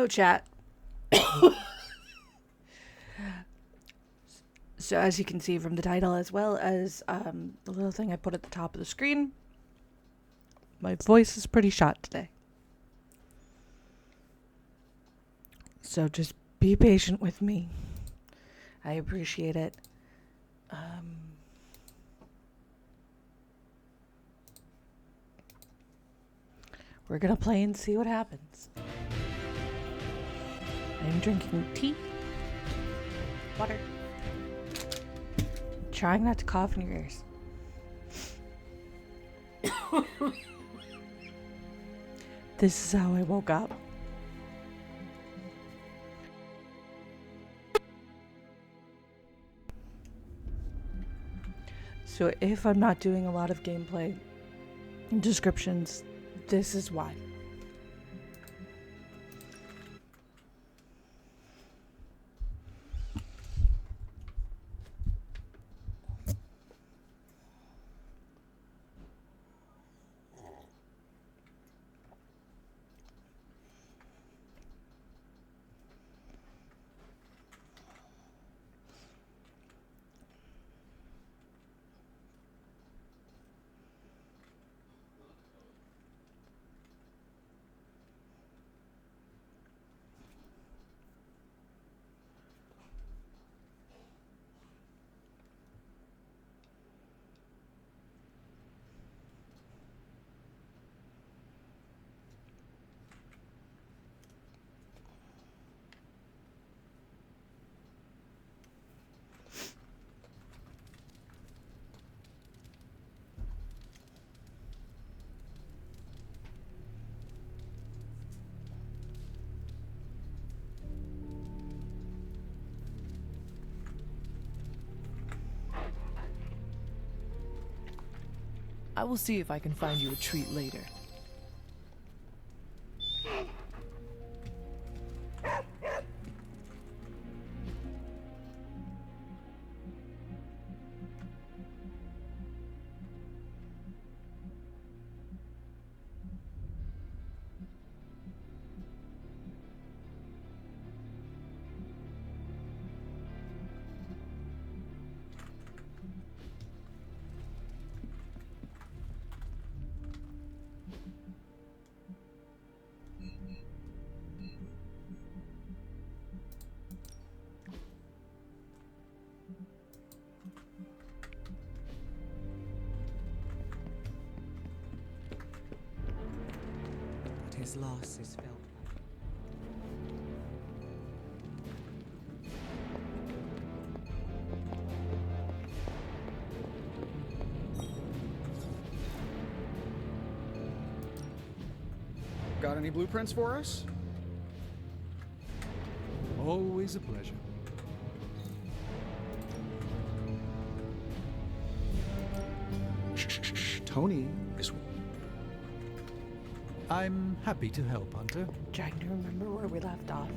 Hello, chat. So, as you can see from the title, as well as the little thing I put at the top of the screen, my voice is pretty shot today. So, just be patient with me. I appreciate it. We're gonna play and see what happens. I'm drinking tea, water, trying not to cough in your ears. This is how I woke up. So if I'm not doing a lot of gameplay descriptions, this is why. I will see if I can find you a treat later. His loss is felt. Got any blueprints for us? Always a pleasure. Shh. Tony is... I'm happy to help, Hunter. Trying to remember where we left off.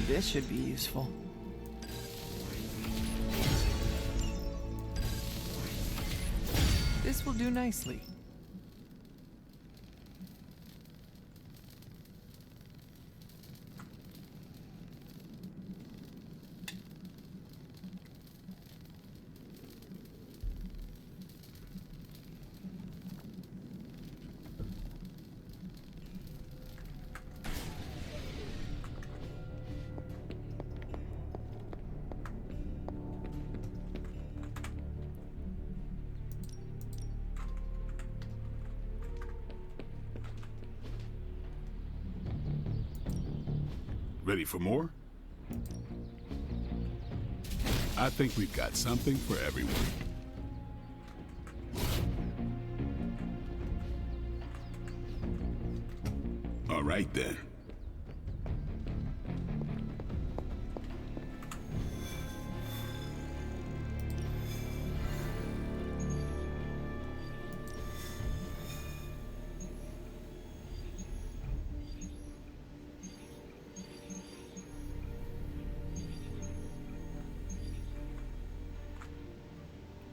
This should be useful. This will do nicely. Ready for more? I think we've got something for everyone. All right then.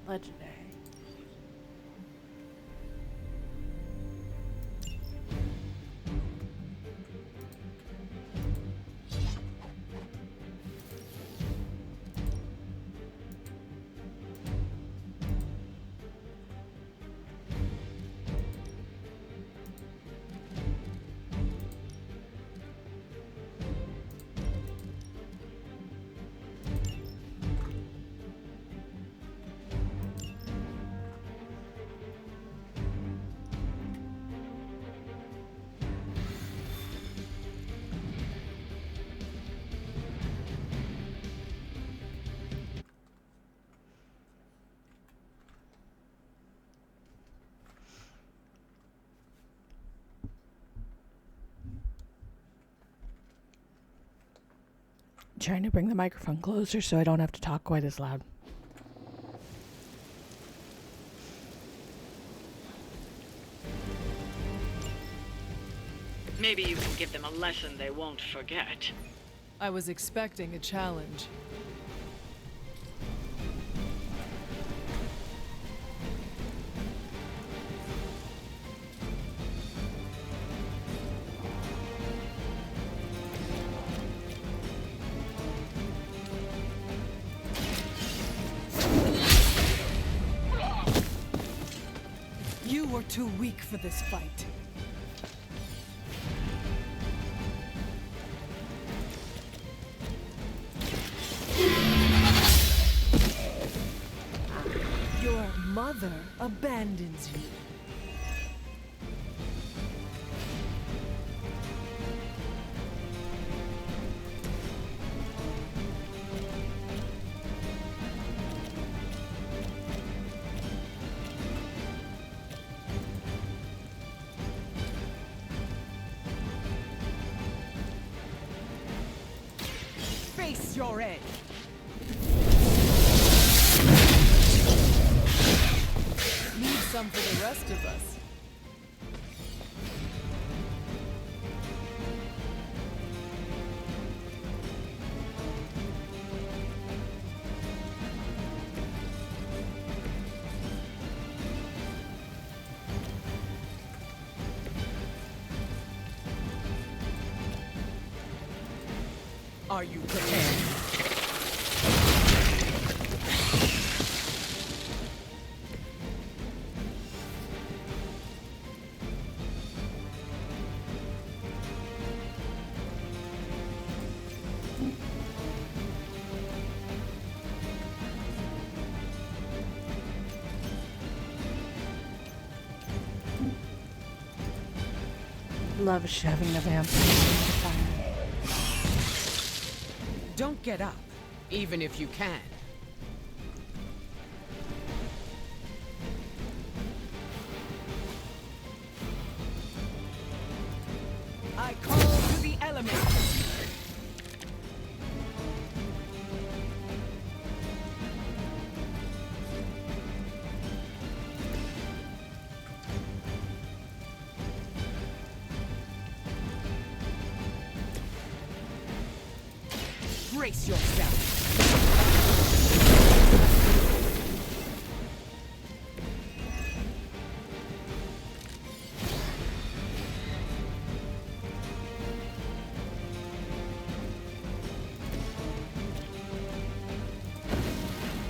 Legendary. Trying to bring the microphone closer so I don't have to talk quite as loud. Maybe you can give them a lesson they won't forget. I was expecting a challenge. You were too weak for this fight. Your mother abandons you. Face your edge. Need some for the rest of us. Are you prepared? Love shoving the vampire into fire. Don't get up, even if you can. I call to the elements. Brace yourself.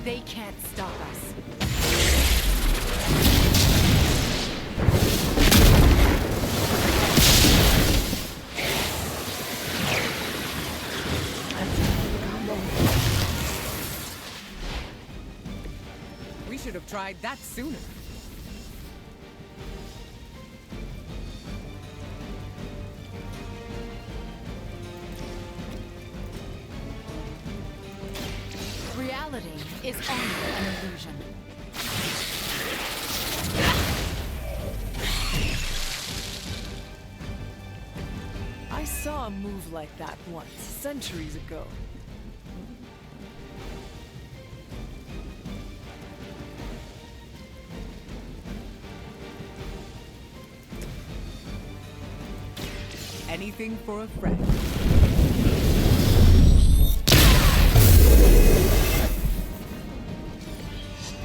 They can't stop us. We should have tried that sooner. Reality is only an illusion. I saw a move like that once, centuries ago. Anything for a friend.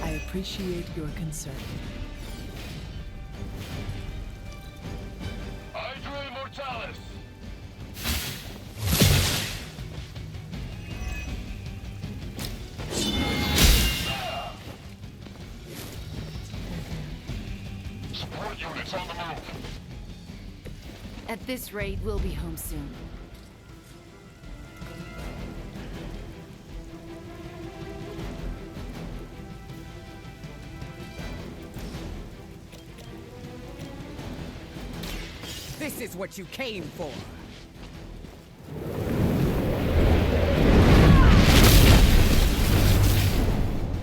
I appreciate your concern. Hydra Immortalis! Support units on the move! At this rate, we'll be home soon. This is what you came for.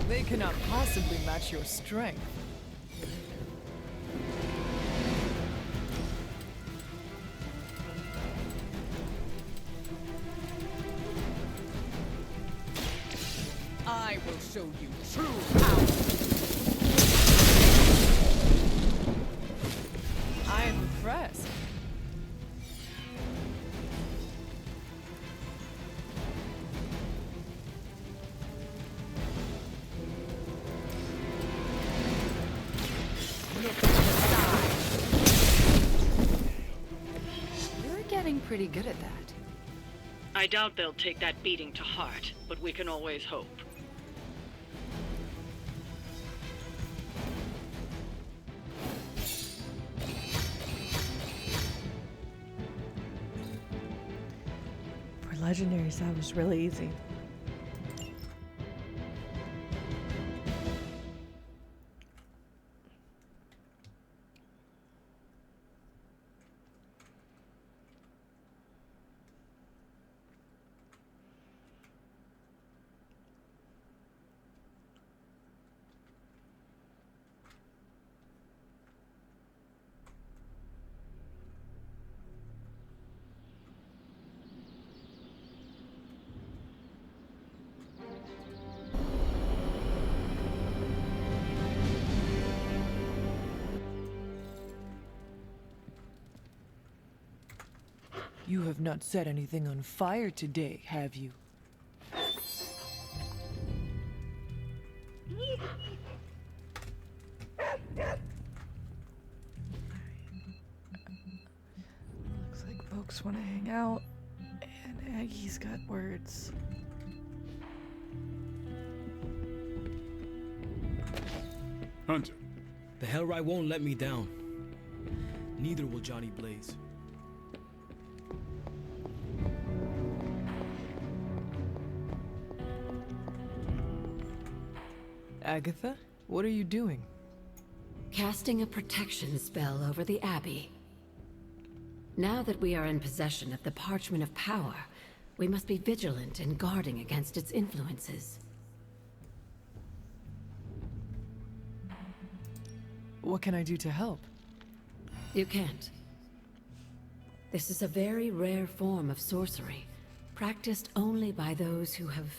They cannot possibly match your strength. I will show you true power. I am impressed. You're getting pretty good at that. I doubt they'll take that beating to heart, but we can always hope. For legendaries, that was really easy. You have not set anything on fire today, have you? Looks like folks want to hang out, and Aggie's got words. Hunter, The Hellrite won't let me down. Neither will Johnny Blaze. Agatha, what are you doing? Casting a protection spell over the Abbey. Now that we are in possession of the Parchment of Power, we must be vigilant in guarding against its influences. What can I do to help? You can't. This is a very rare form of sorcery, practiced only by those who have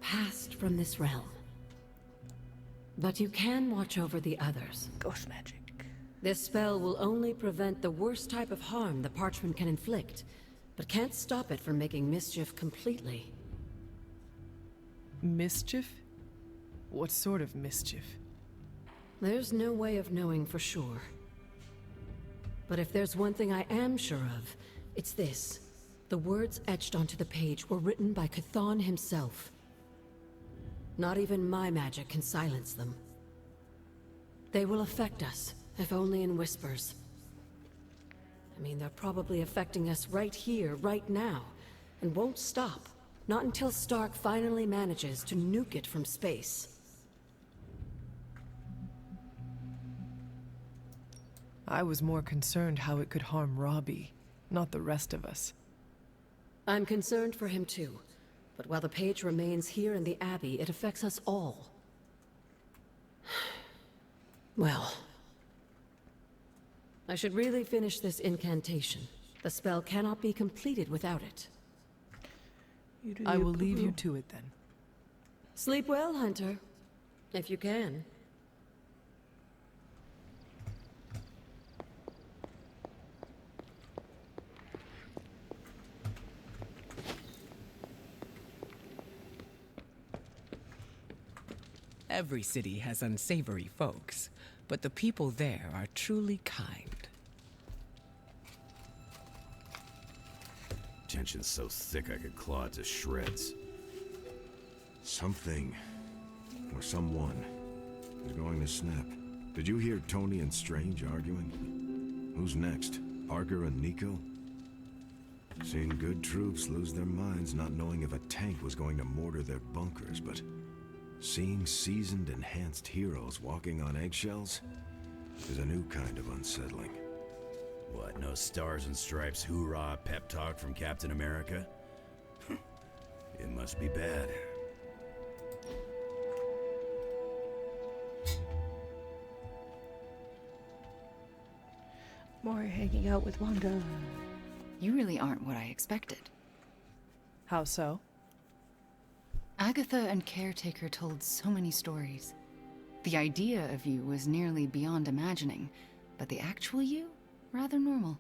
passed from this realm. But you can watch over the others. Ghost magic. This spell will only prevent the worst type of harm the parchment can inflict, but can't stop it from making mischief completely. Mischief? What sort of mischief? There's no way of knowing for sure. But if there's one thing I am sure of, it's this. The words etched onto the page were written by Chthon himself. Not even my magic can silence them. They will affect us, if only in whispers. I mean, they're probably affecting us right here, right now, and won't stop. Not until Stark finally manages to nuke it from space. I was more concerned how it could harm Robbie, not the rest of us. I'm concerned for him too. But while the page remains here in the Abbey, it affects us all. Well, I should really finish this incantation. The spell cannot be completed without it. I will leave you to it then. Sleep well, Hunter. If you can. Every city has unsavory folks, but the people there are truly kind. Tension's so thick I could claw it to shreds. Something, or someone, is going to snap. Did you hear Tony and Strange arguing? Who's next? Parker and Nico? Seen good troops lose their minds not knowing if a tank was going to mortar their bunkers, but seeing seasoned, enhanced heroes walking on eggshells is a new kind of unsettling. What, no stars and stripes hoorah pep talk from Captain America? It must be bad. More hanging out with Wanda. You really aren't what I expected. How so? Agatha and Caretaker told so many stories. The idea of you was nearly beyond imagining, but the actual you? Rather normal.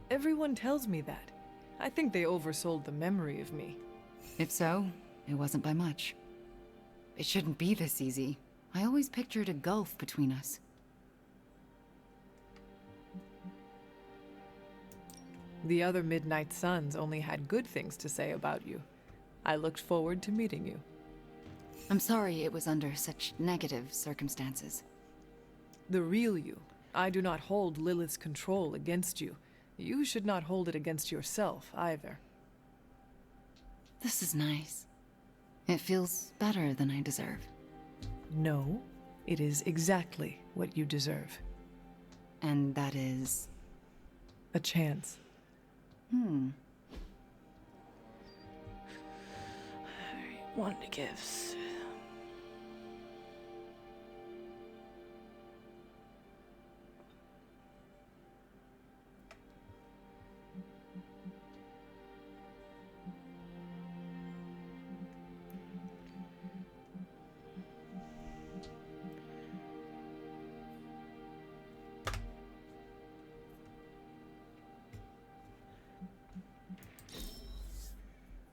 Everyone tells me that. I think they oversold the memory of me. If so, it wasn't by much. It shouldn't be this easy. I always pictured a gulf between us. The other Midnight Suns only had good things to say about you. I looked forward to meeting you. I'm sorry it was under such negative circumstances. The real you. I do not hold Lilith's control against you. You should not hold it against yourself, either. This is nice. It feels better than I deserve. No, it is exactly what you deserve. And that is? A chance. Alright, Wanda gives.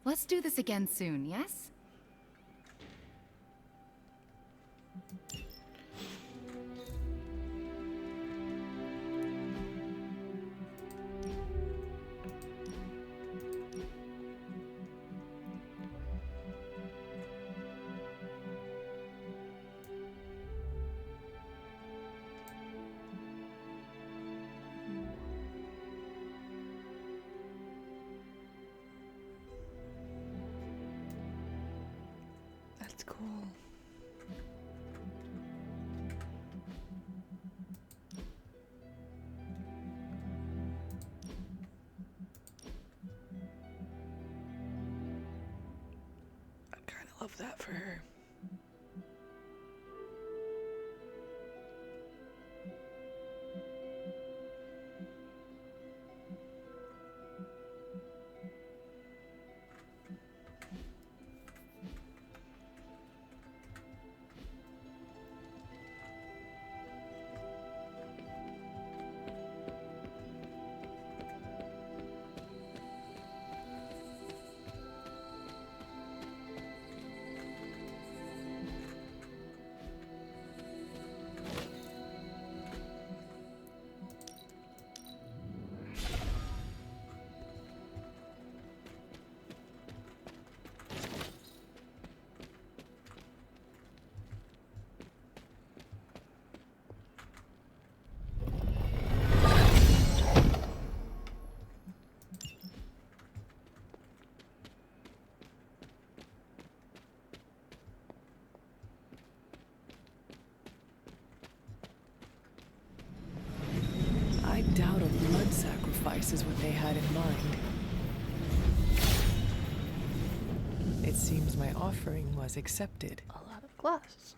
Let's do this again soon, yes? That's cool. I kind of love that for her. I doubt a blood sacrifice is what they had in mind. It seems my offering was accepted. A lot of glass.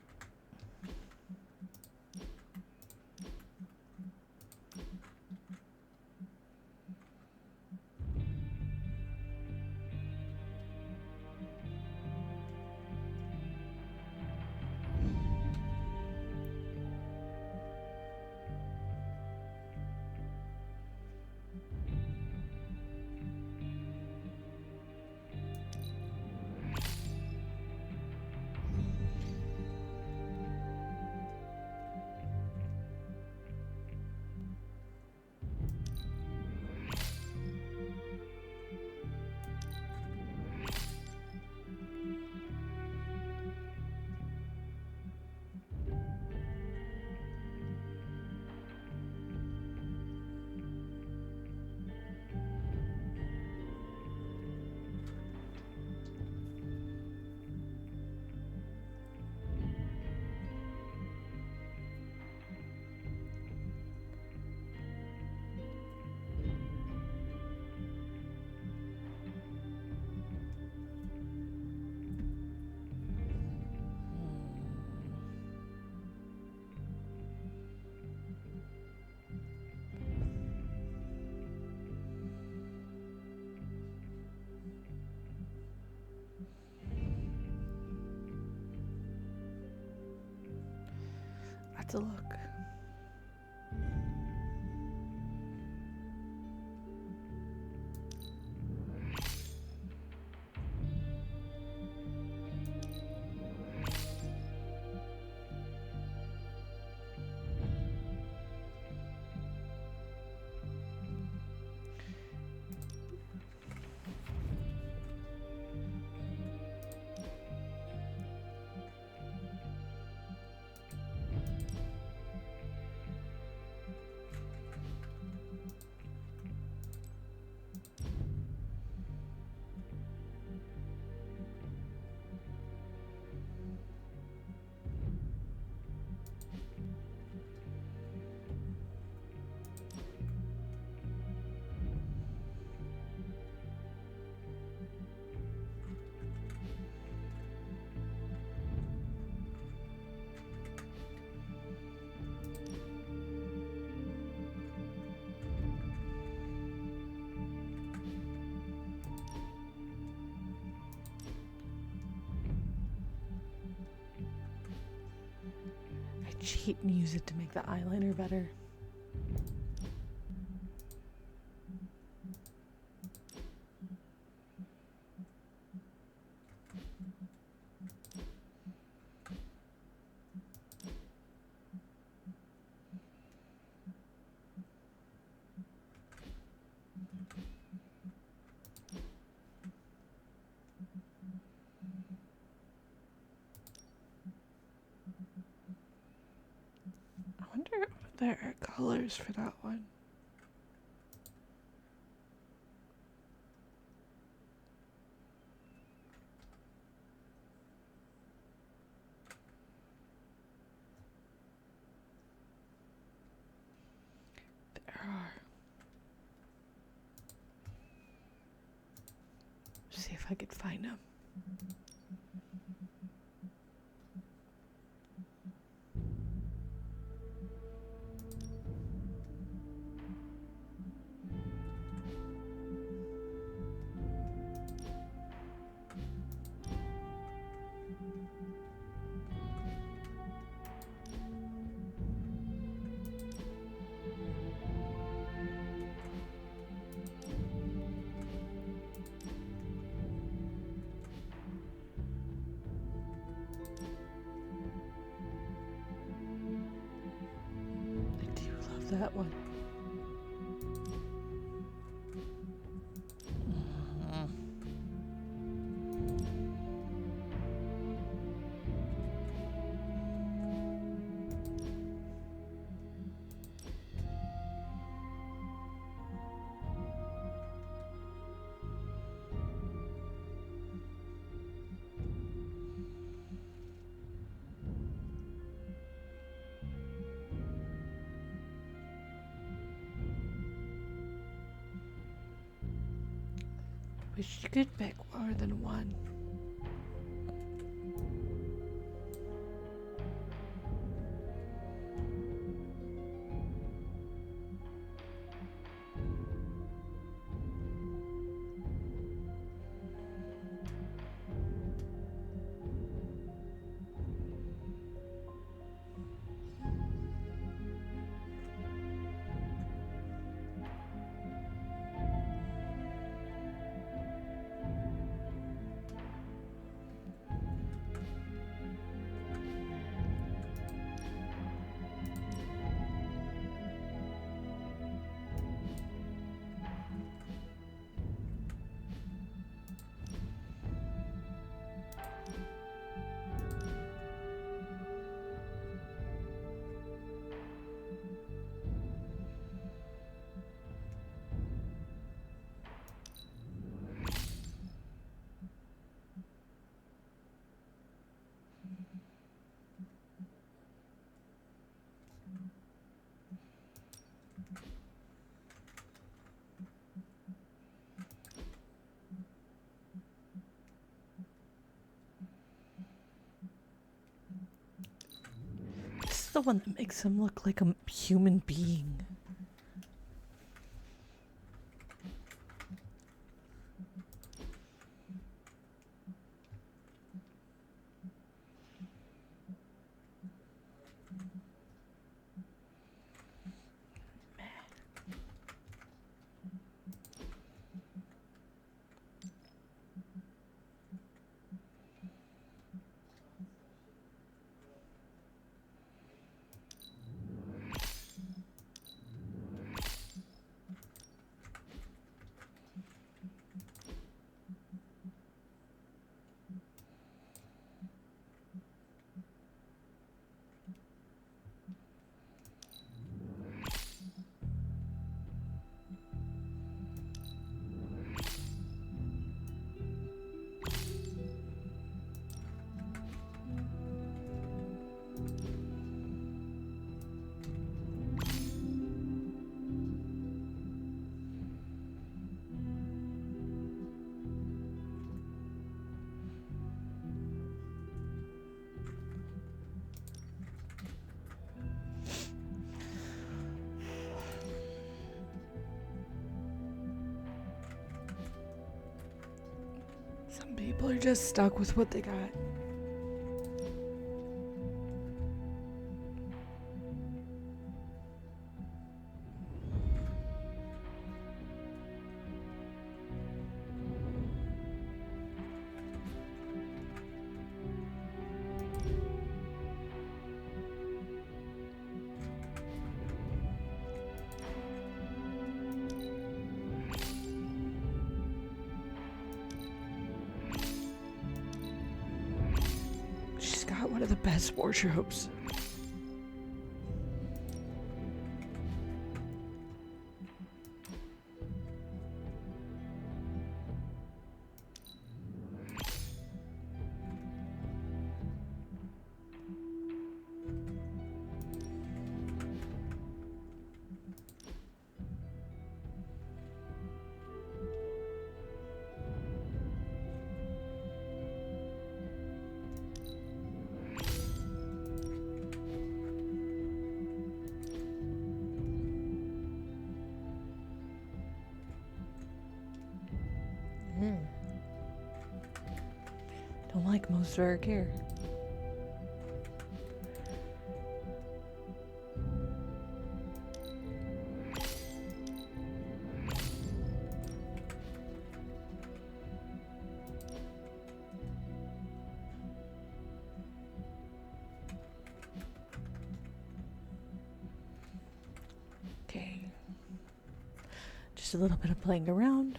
to look. I cheat and use it to make the eyeliner better. I wonder if there are colors for that one. There are. See if I could find them. That one. Wish you could pick more than one. This is the one that makes him look like a human being. People are just stuck with what they got. She's got one of the best wardrobes. Don't like most of her hair. Okay. Just a little bit of playing around.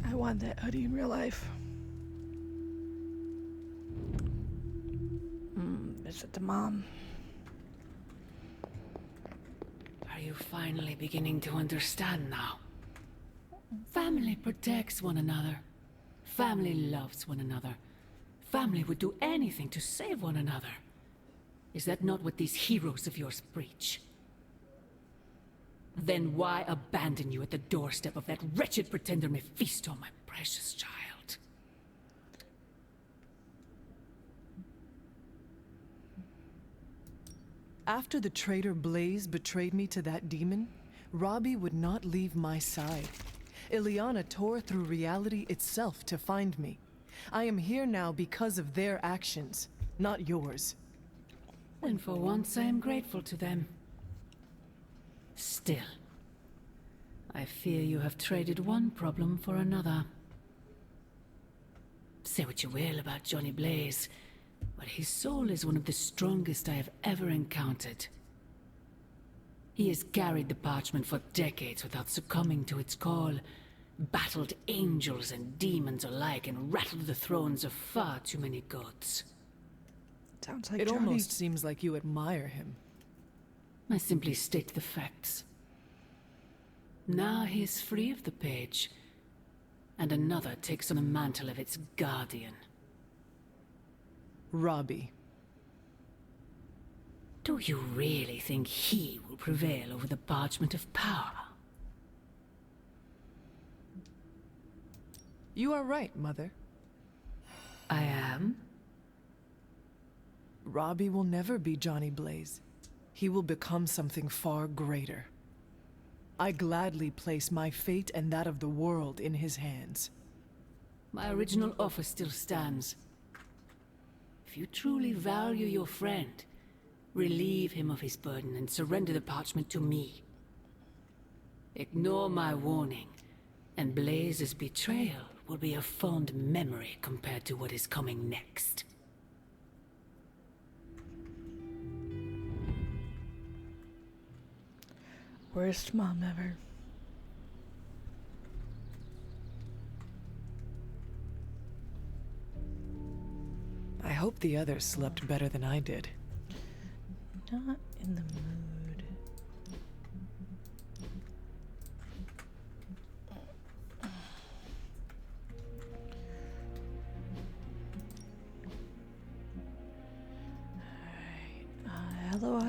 I want that hoodie in real life. Visit the mom. Are you finally beginning to understand now? Family protects one another. Family loves one another. Family would do anything to save one another. Is that not what these heroes of yours preach? Then why abandon you at the doorstep of that wretched pretender Mephisto, my precious child? After the traitor Blaze betrayed me to that demon, Robbie would not leave my side. Ileana tore through reality itself to find me. I am here now because of their actions, not yours. And for once I am grateful to them. Still, I fear you have traded one problem for another. Say what you will about Johnny Blaze, but his soul is one of the strongest I have ever encountered. He has carried the parchment for decades without succumbing to its call, battled angels and demons alike, and rattled the thrones of far too many gods. Sounds like it Johnny. Almost seems like you admire him. I simply state the facts. Now he is free of the page, and another takes on the mantle of its guardian. Robbie. Do you really think he will prevail over the parchment of power? You are right, Mother. I am? Robbie will never be Johnny Blaze. He will become something far greater. I gladly place my fate and that of the world in his hands. My original offer still stands. If you truly value your friend, relieve him of his burden and surrender the parchment to me. Ignore my warning, and Blaze's betrayal will be a fond memory compared to what is coming next. Worst mom ever. I hope the others slept better than I did. Not in the mood.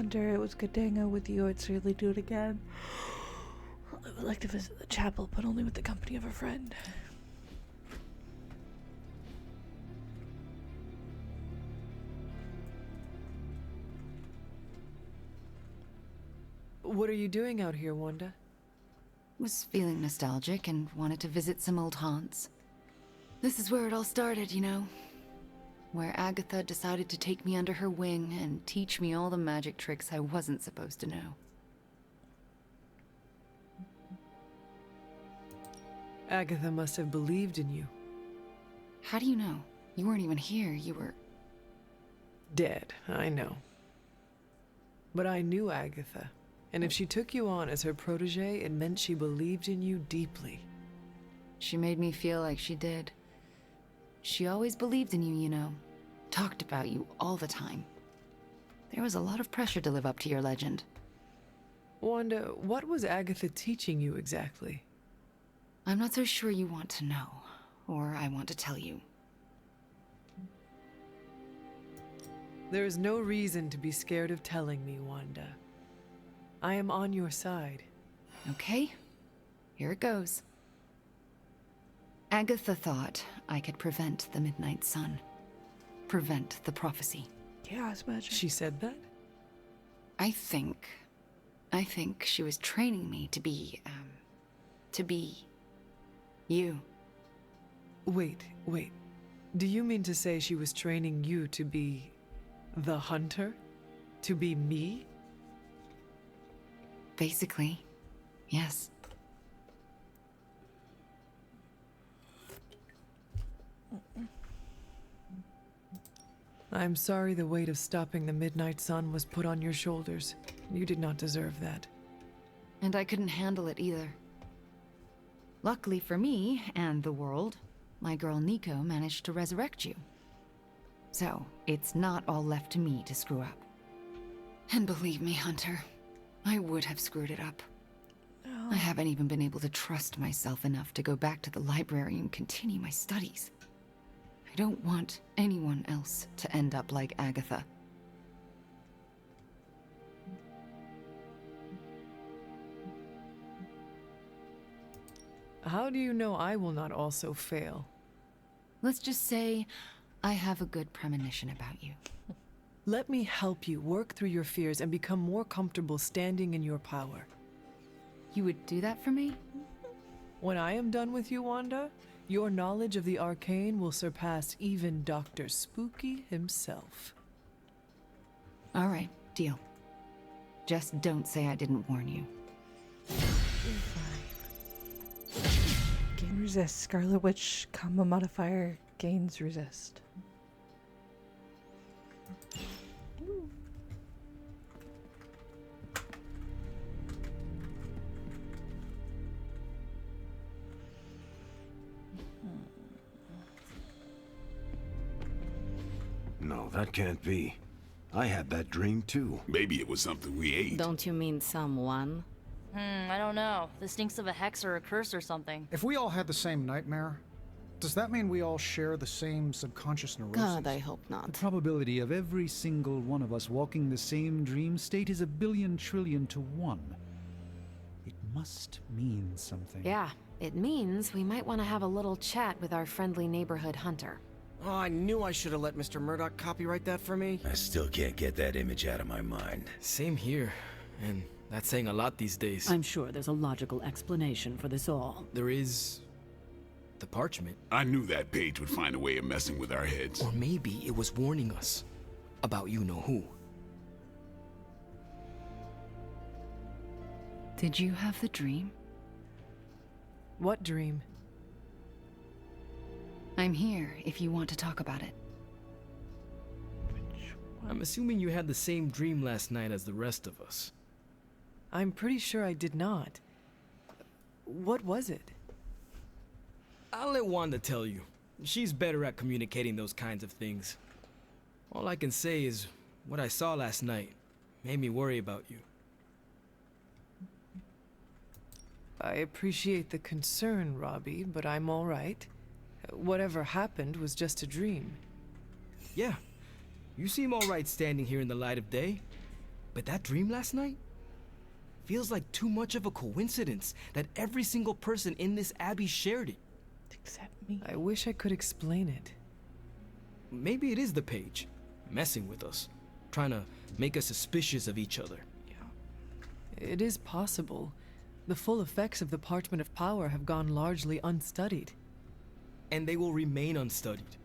Hunter. It was good to hang out with you. I'd certainly do it again. I would like to visit the chapel, but only with the company of a friend. What are you doing out here, Wanda? Was feeling nostalgic and wanted to visit some old haunts. This is where it all started, you know. Where Agatha decided to take me under her wing and teach me all the magic tricks I wasn't supposed to know. Agatha must have believed in you. How do you know? You weren't even here, you were... Dead, I know. But I knew Agatha, and if she took you on as her protege, it meant she believed in you deeply. She made me feel like she did. She always believed in you, you know. Talked about you all the time. There was a lot of pressure to live up to your legend. Wanda, what was Agatha teaching you exactly? I'm not so sure you want to know, or I want to tell you. There is no reason to be scared of telling me, Wanda. I am on your side. Okay, here it goes. Agatha thought I could prevent the Midnight Sun. Prevent the prophecy. Chaos magic. She said that? I think she was training me to be you. Wait. Do you mean to say she was training you to be the Hunter? To be me? Basically, yes. I'm sorry the weight of stopping the Midnight Sun was put on your shoulders. You did not deserve that. And I couldn't handle it either. Luckily for me, and the world, my girl Nico managed to resurrect you. So, it's not all left to me to screw up. And believe me, Hunter, I would have screwed it up. Oh. I haven't even been able to trust myself enough to go back to the library and continue my studies. I don't want anyone else to end up like Agatha. How do you know I will not also fail? Let's just say I have a good premonition about you. Let me help you work through your fears and become more comfortable standing in your power. You would do that for me? When I am done with you, Wanda, your knowledge of the arcane will surpass even Dr. Spooky himself. All right, deal. Just don't say I didn't warn you. Gain resist. Scarlet Witch combo modifier gains resist. No, that can't be. I had that dream too. Maybe it was something we ate. Don't you mean someone? I don't know. This stinks of a hex or a curse or something. If we all had the same nightmare, does that mean we all share the same subconscious neurosis? God, I hope not. The probability of every single one of us walking the same dream state is 1 billion trillion to 1. It must mean something. Yeah, it means we might want to have a little chat with our friendly neighborhood hunter. Oh, I knew I should have let Mr. Murdoch copyright that for me. I still can't get that image out of my mind. Same here, and that's saying a lot these days. I'm sure there's a logical explanation for this all. There is... the parchment. I knew that page would find a way of messing with our heads. Or maybe it was warning us about you-know-who. Did you have the dream? What dream? I'm here if you want to talk about it. I'm assuming you had the same dream last night as the rest of us. I'm pretty sure I did not. What was it? I'll let Wanda tell you. She's better at communicating those kinds of things. All I can say is, what I saw last night made me worry about you. I appreciate the concern, Robbie, but I'm all right. Whatever happened was just a dream. Yeah, you seem all right standing here in the light of day. But that dream last night feels like too much of a coincidence that every single person in this abbey shared it. Except me. I wish I could explain it. Maybe it is the page, messing with us, trying to make us suspicious of each other. It is possible. The full effects of the Parchment of Power have gone largely unstudied. And they will remain unstudied.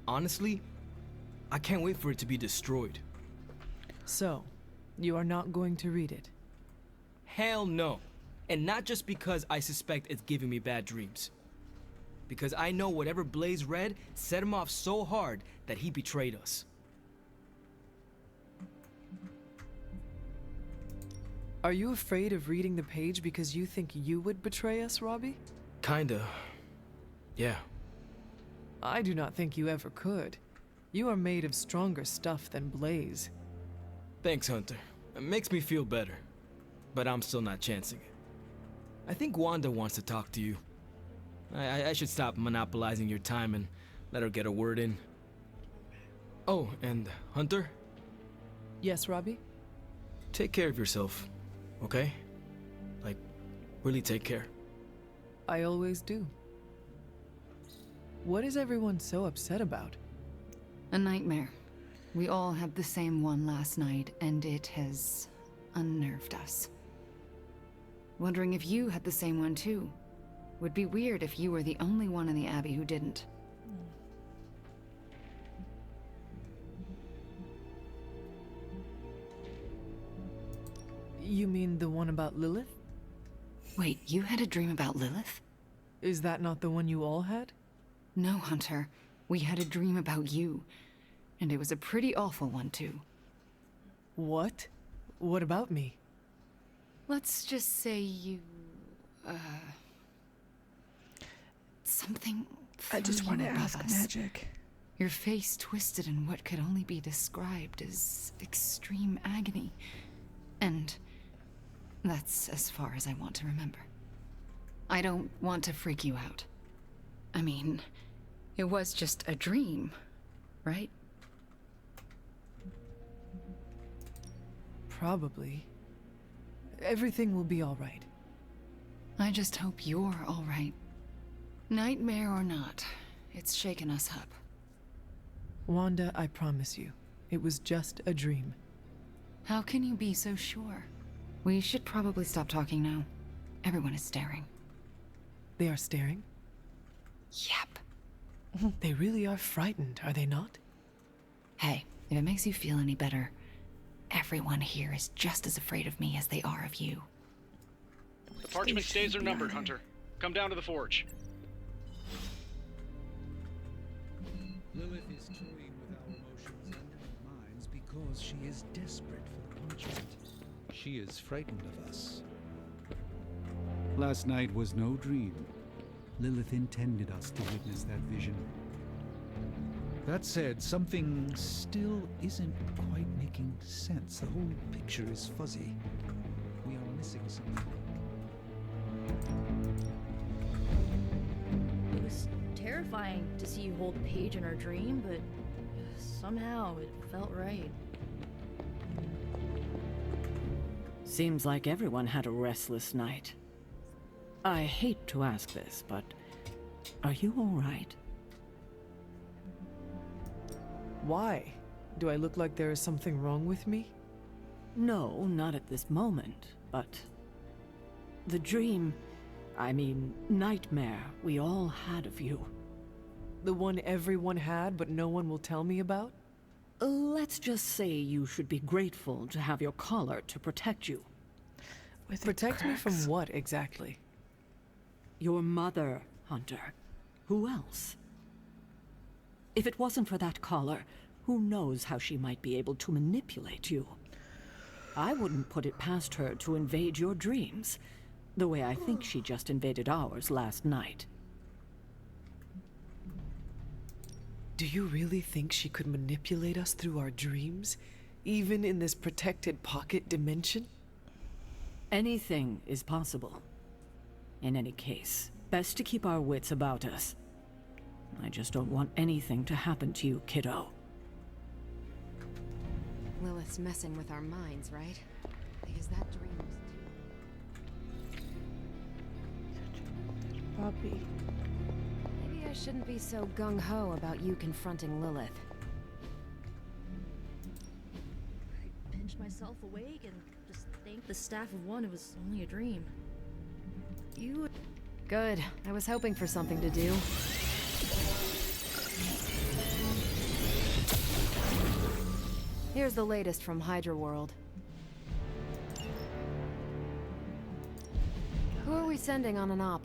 Honestly, I can't wait for it to be destroyed. So, you are not going to read it? Hell no. And not just because I suspect it's giving me bad dreams. Because I know whatever Blaze read set him off so hard that he betrayed us. Are you afraid of reading the page because you think you would betray us, Robbie? Kinda. Yeah. I do not think you ever could. You are made of stronger stuff than Blaze. Thanks, Hunter. It makes me feel better. But I'm still not chancing it. I think Wanda wants to talk to you. I should stop monopolizing your time and let her get a word in. Oh, and Hunter? Yes, Robbie? Take care of yourself, okay? Like, really take care. I always do. What is everyone so upset about? A nightmare. We all had the same one last night, and it has unnerved us. Wondering if you had the same one too. Would be weird if you were the only one in the Abbey who didn't. You mean the one about Lilith? Wait, you had a dream about Lilith? Is that not the one you all had? No, Hunter. We had a dream about you. And it was a pretty awful one, too. What? What about me? Let's just say you... something... I just want to ask us. Magic. Your face twisted in what could only be described as extreme agony. And that's as far as I want to remember. I don't want to freak you out. I mean, it was just a dream, right? Probably. Everything will be all right. I just hope you're all right. Nightmare or not, it's shaken us up. Wanda, I promise you, it was just a dream. How can you be so sure? We should probably stop talking now. Everyone is staring. They are staring? Yep. They really are frightened, are they not? Hey, if it makes you feel any better, everyone here is just as afraid of me as they are of you. The parchment stays are numbered, Hunter. Come down to the forge. Lilith is toying with our emotions and our minds because she is desperate for the parchment. She is frightened of us. Last night was no dream. Lilith intended us to witness that vision. That said, something still isn't quite making sense. The whole picture is fuzzy. We are missing something. It was terrifying to see you hold Paige in her dream, but somehow it felt right. Seems like everyone had a restless night. I hate to ask this, but are you all right? Why? Do I look like there is something wrong with me? No, not at this moment, but the dream, nightmare we all had of you. The one everyone had, but no one will tell me about? Let's just say you should be grateful to have your collar to protect you. Protect me from what, exactly? Your mother, Hunter. Who else? If it wasn't for that collar, who knows how she might be able to manipulate you? I wouldn't put it past her to invade your dreams, the way I think she just invaded ours last night. Do you really think she could manipulate us through our dreams, even in this protected pocket dimension? Anything is possible. In any case, best to keep our wits about us. I just don't want anything to happen to you, kiddo. Lilith's messing with our minds, right? Because that dream was too... Robbie. Maybe I shouldn't be so gung-ho about you confronting Lilith. I pinched myself awake and just thanked the staff of one it was only a dream. You... Good. I was hoping for something to do. Here's the latest from Hydra World. Who are we sending on an op?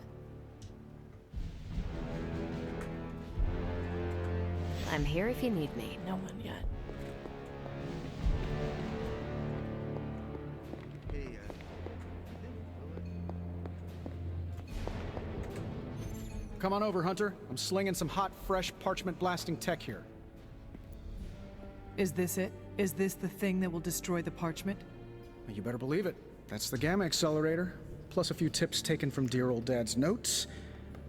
I'm here if you need me. No one yet. Come on over, Hunter. I'm slinging some hot, fresh parchment blasting tech here. Is this it? Is this the thing that will destroy the parchment? You better believe it. That's the Gamma Accelerator. Plus a few tips taken from dear old Dad's notes.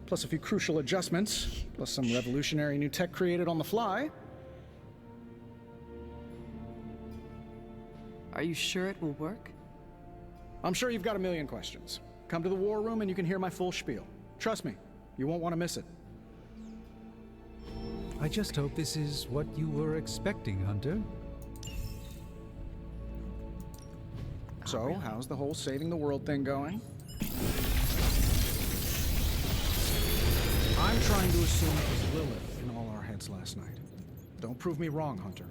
Plus a few crucial adjustments. Plus some revolutionary new tech created on the fly. Are you sure it will work? I'm sure you've got a million questions. Come to the war room and you can hear my full spiel. Trust me, you won't want to miss it. I just hope this is what you were expecting, Hunter. So, how's the whole saving the world thing going? I'm trying to assume it was Lilith in all our heads last night. Don't prove me wrong, Hunter.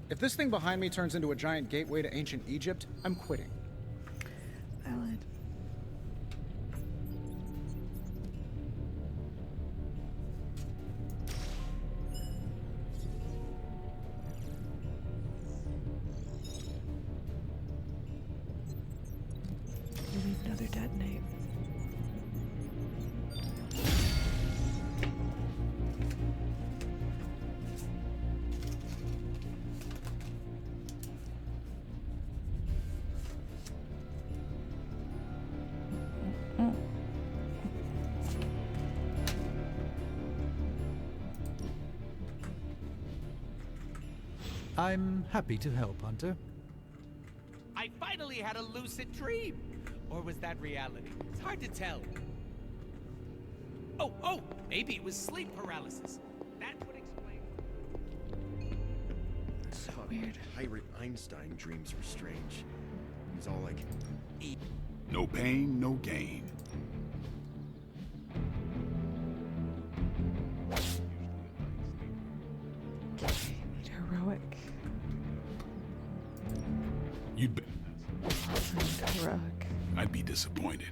If this thing behind me turns into a giant gateway to ancient Egypt, I'm quitting. Valid. You need another detonate. I'm happy to help, Hunter. I finally had a lucid dream! Or was that reality? It's hard to tell. Oh, maybe it was sleep paralysis. That would explain... So weird. Albert Einstein dreams were strange. He's all like... No pain, no gain. Need heroic. You'd bet. Heroic. I'd be disappointed.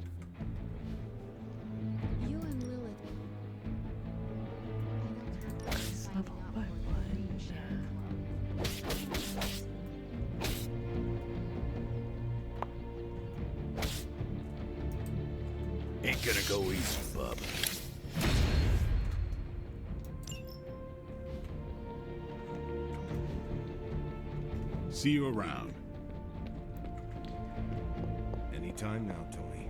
You and Lilith. It's level by one. Ain't gonna go easy, bub. See you around. Anytime now, Tony.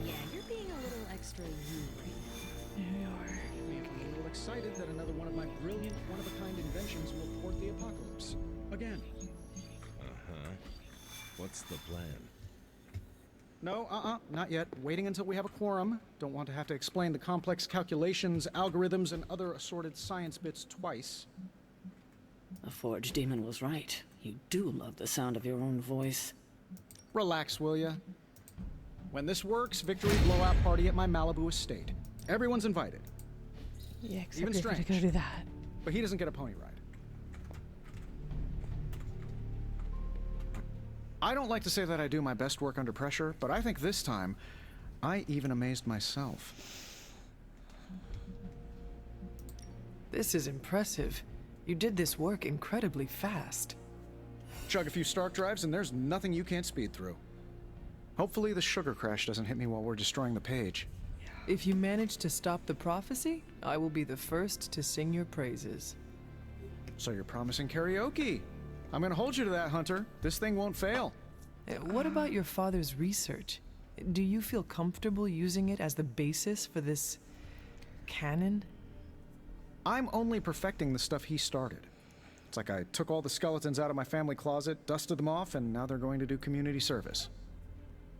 Yeah, you're being a little extra you right now. Here you are. I'm a little excited that another one of my brilliant, one-of-a-kind inventions will thwart the apocalypse. Again. Uh-huh. What's the plan? No, not yet. Waiting until we have a quorum. Don't want to have to explain the complex calculations, algorithms, and other assorted science bits twice. The Forge Demon was right. You do love the sound of your own voice. Relax, will ya? When this works, victory blowout party at my Malibu estate. Everyone's invited. Yeah, except Even you're gonna Strange. go do that. But he doesn't get a pony ride. I don't like to say that I do my best work under pressure, but I think this time, I even amazed myself. This is impressive. You did this work incredibly fast. Chug a few Stark drives and there's nothing you can't speed through. Hopefully the sugar crash doesn't hit me while we're destroying the page. If you manage to stop the prophecy, I will be the first to sing your praises. So you're promising karaoke. I'm gonna hold you to that, Hunter. This thing won't fail. What about your father's research? Do you feel comfortable using it as the basis for this canon? I'm only perfecting the stuff he started. It's like I took all the skeletons out of my family closet, dusted them off, and now they're going to do community service.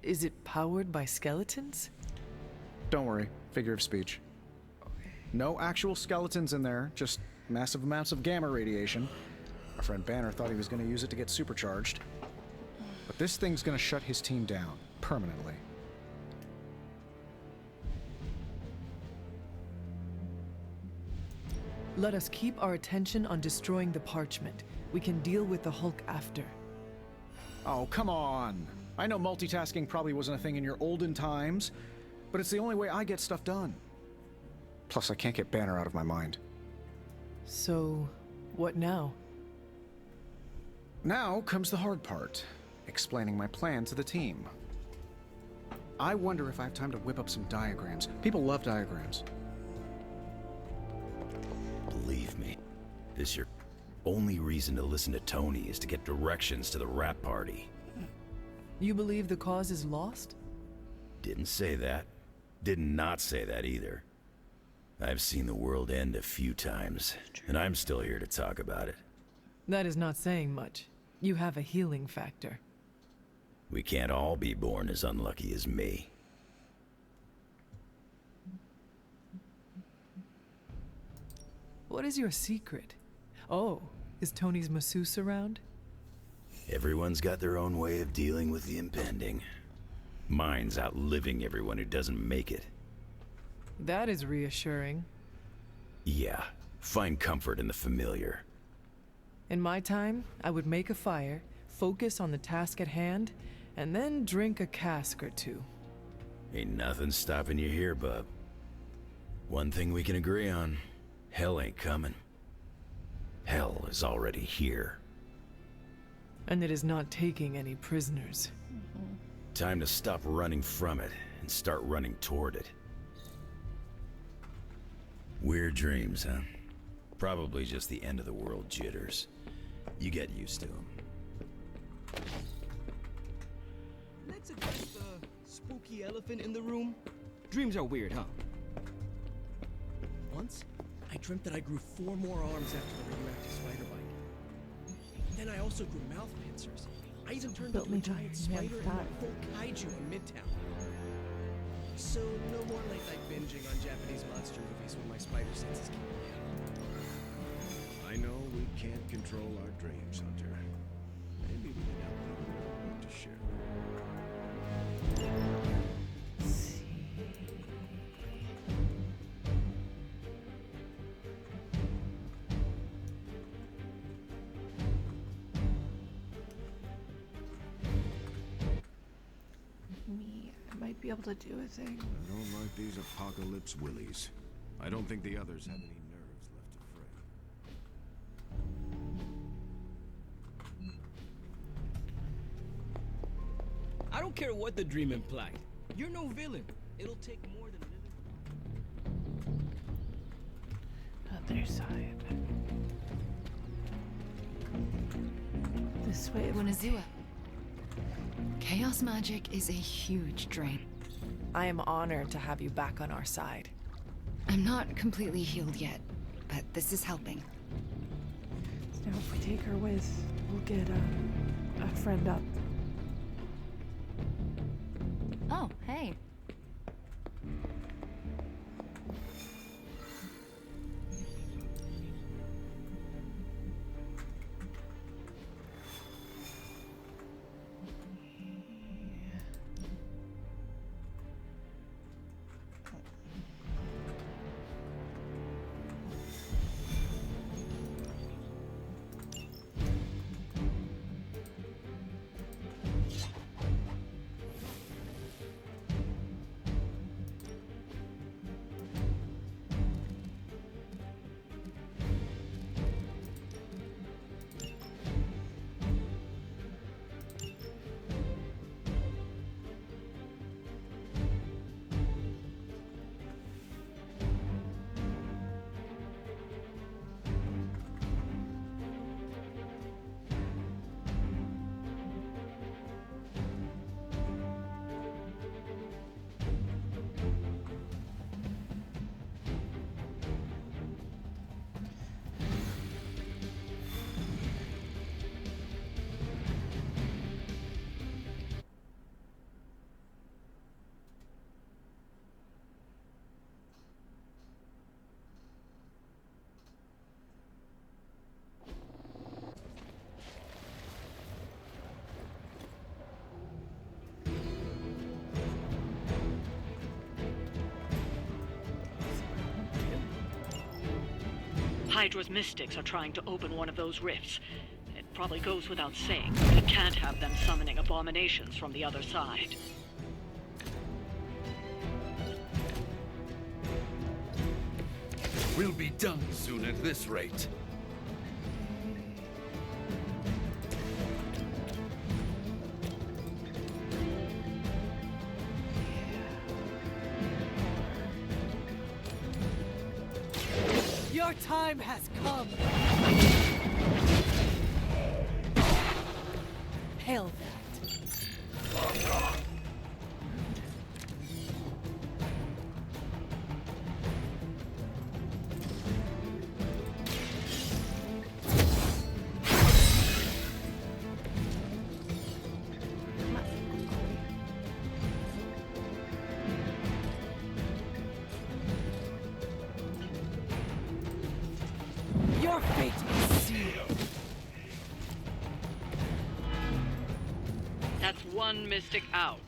Is it powered by skeletons? Don't worry, figure of speech. No actual skeletons in there, just massive amounts of gamma radiation. Our friend Banner thought he was going to use it to get supercharged. But this thing's going to shut his team down, permanently. Let us keep our attention on destroying the parchment. We can deal with the Hulk after. Oh, come on. I know multitasking probably wasn't a thing in your olden times, but it's the only way I get stuff done. Plus, I can't get Banner out of my mind. So, what now? Now comes the hard part, explaining my plan to the team. I wonder if I have time to whip up some diagrams. People love diagrams. Believe me, this your only reason to listen to Tony is to get directions to the rap party. You believe the cause is lost? Didn't say that. Did not say that either. I've seen the world end a few times, and I'm still here to talk about it. That is not saying much. You have a healing factor. We can't all be born as unlucky as me. What is your secret? Oh, is Tony's masseuse around? Everyone's got their own way of dealing with the impending. Mine's outliving everyone who doesn't make it. That is reassuring. Yeah, find comfort in the familiar. In my time, I would make a fire, focus on the task at hand, and then drink a cask or two. Ain't nothing stopping you here, bub. One thing we can agree on, hell ain't coming. Hell is already here. And it is not taking any prisoners. Time to stop running from it and start running toward it. Weird dreams, huh? Probably just the end of the world jitters. You get used to them. Let's address the spooky elephant in the room. Dreams are weird, huh? Once, I dreamt that I grew 4 more arms after the radioactive spider bite. Then I also grew mouth pincers. I even turned into a giant spider and a full kaiju in Midtown. So no more late-night binging on Japanese monster movies when my spider senses kick in. I know we can't control our dreams, Hunter. Maybe we can help them want to share. I might be able to do a thing. I don't like these apocalypse willies. I don't think the others have any nerves left to fray. I don't care what the dream implied. You're no villain. It'll take more than Other side. This way. Wanazua. Chaos magic is a huge drain. I am honored to have you back on our side. I'm not completely healed yet, but this is helping. So now if we take her with, we'll get a friend up. Oh, hey. Hydra's mystics are trying to open one of those rifts. It probably goes without saying. We can't have them summoning abominations from the other side. We'll be done soon at this rate. Your time has come. Hail that. Your fate is sealed. That's one mystic out.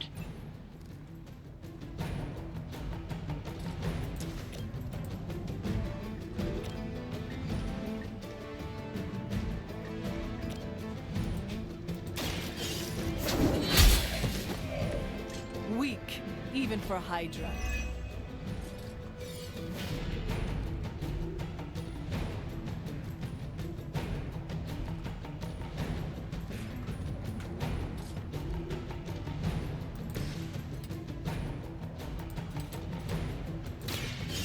Weak, even for Hydra.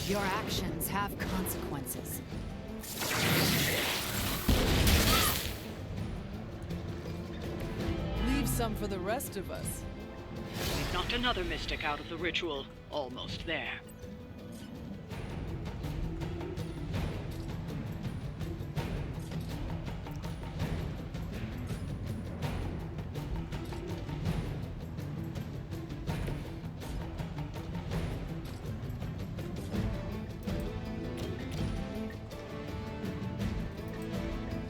Your actions have consequences. Leave some for the rest of us. We've knocked another mystic out of the ritual. Almost there.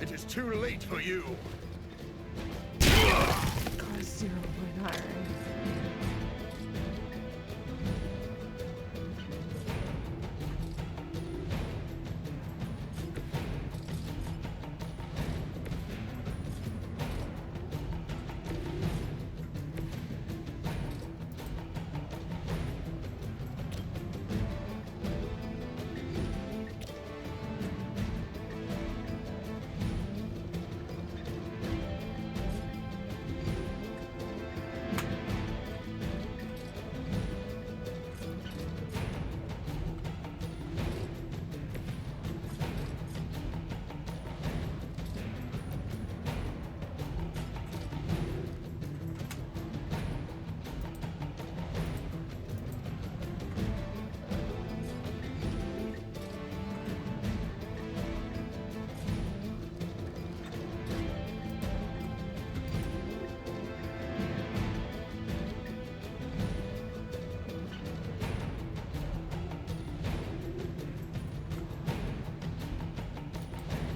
It is too late for you. Cause 0 point iron.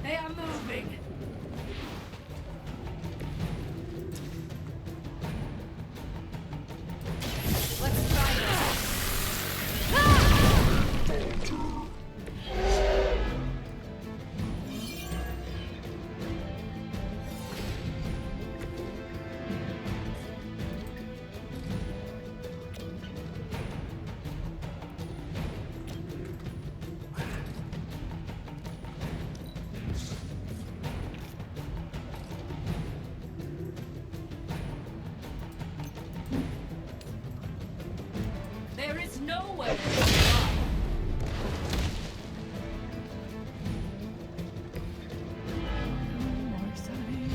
They are moving. Let's try There is no way. More summoning.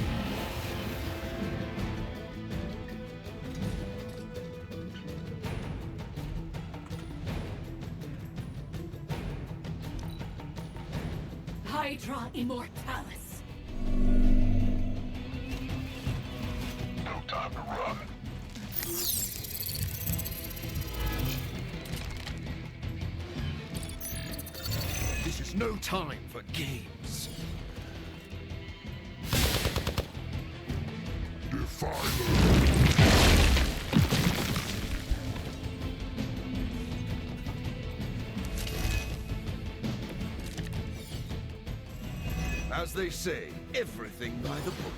Hydra Immortalis. No time to run. This is no time for games. As they say, everything by the book.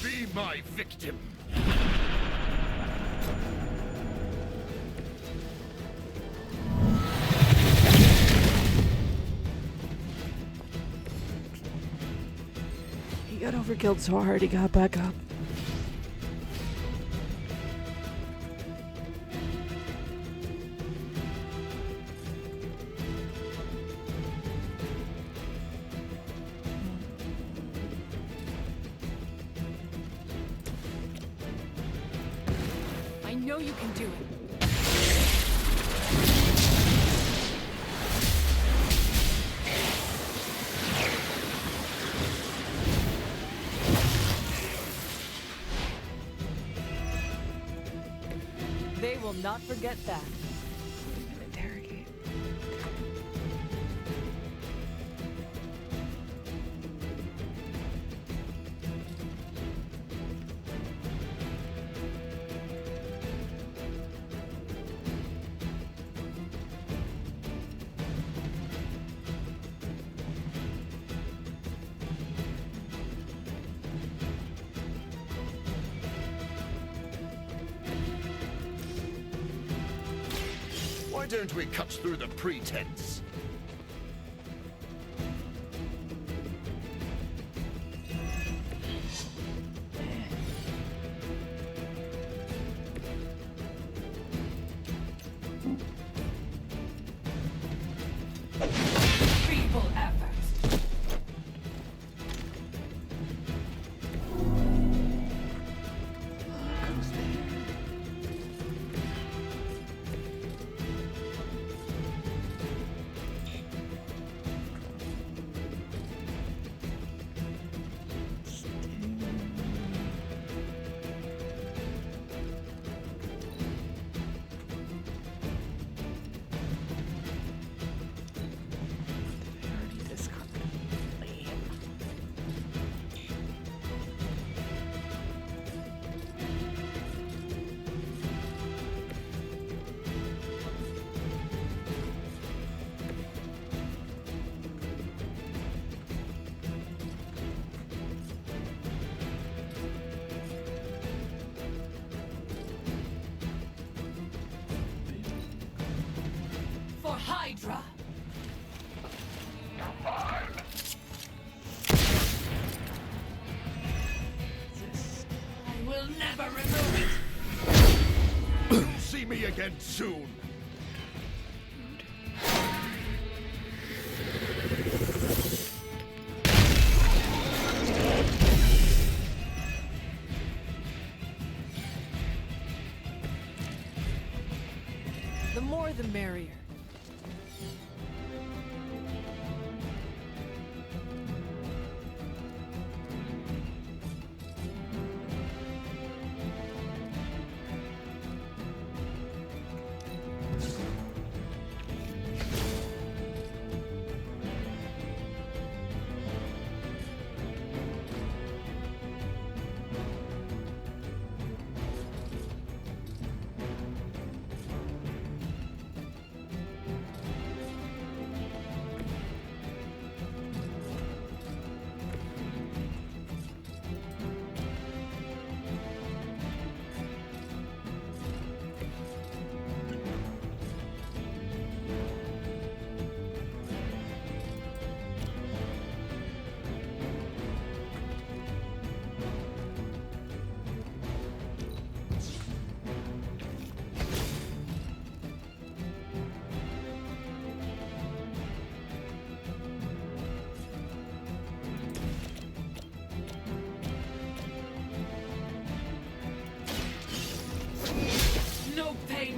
Be my victim. He got overkilled so hard he got back up. I know you can do it. They will not forget that. Interrogate. Why don't we cut through the pretense? Feeble effort. For Hydra. I will never remove it. See me again soon. The more the merrier.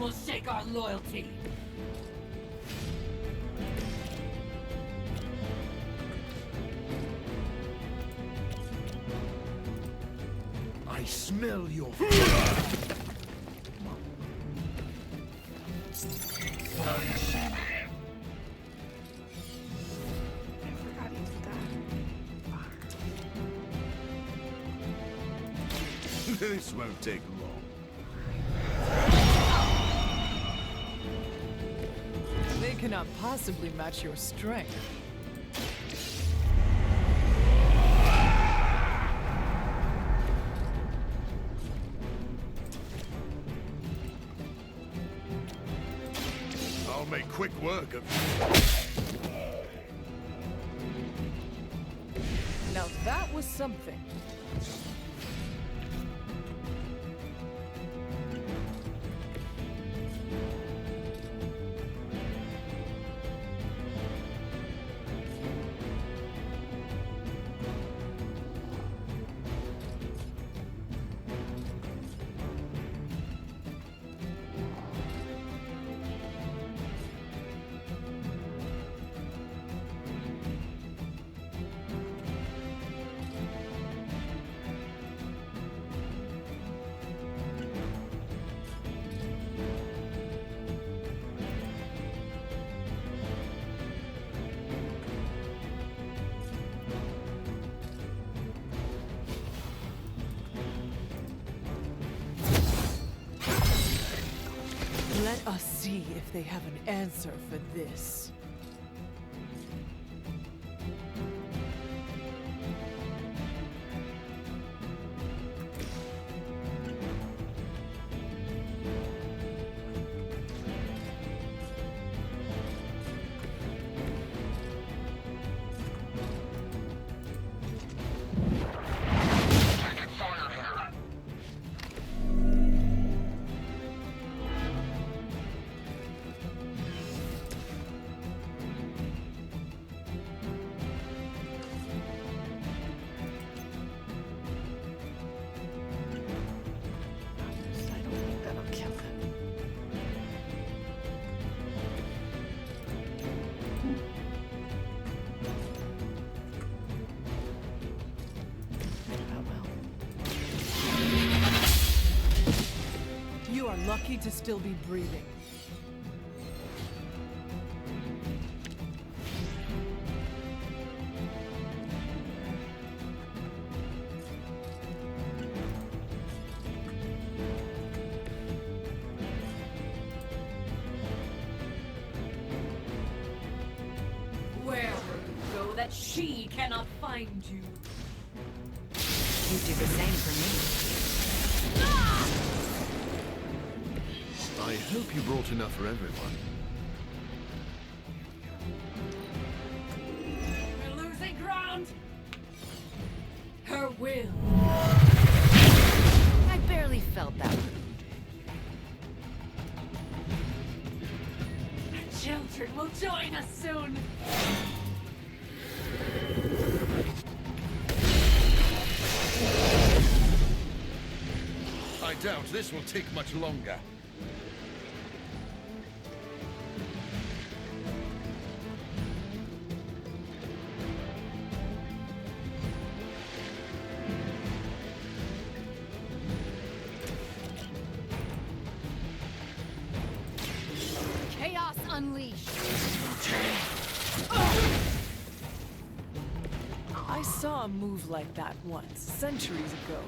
will shake our loyalty. I smell your This won't take long. They cannot possibly match your strength. I'll make quick work of you. Now that was something. Let us see if they have an answer for this. You are lucky to still be breathing. Where will you go that she cannot find you? You do the same for me. I hope you brought enough for everyone. We're losing ground. Her will. I barely felt that. Children will join us soon. I doubt this will take much longer. Chaos unleashed. I saw a move like that once, centuries ago.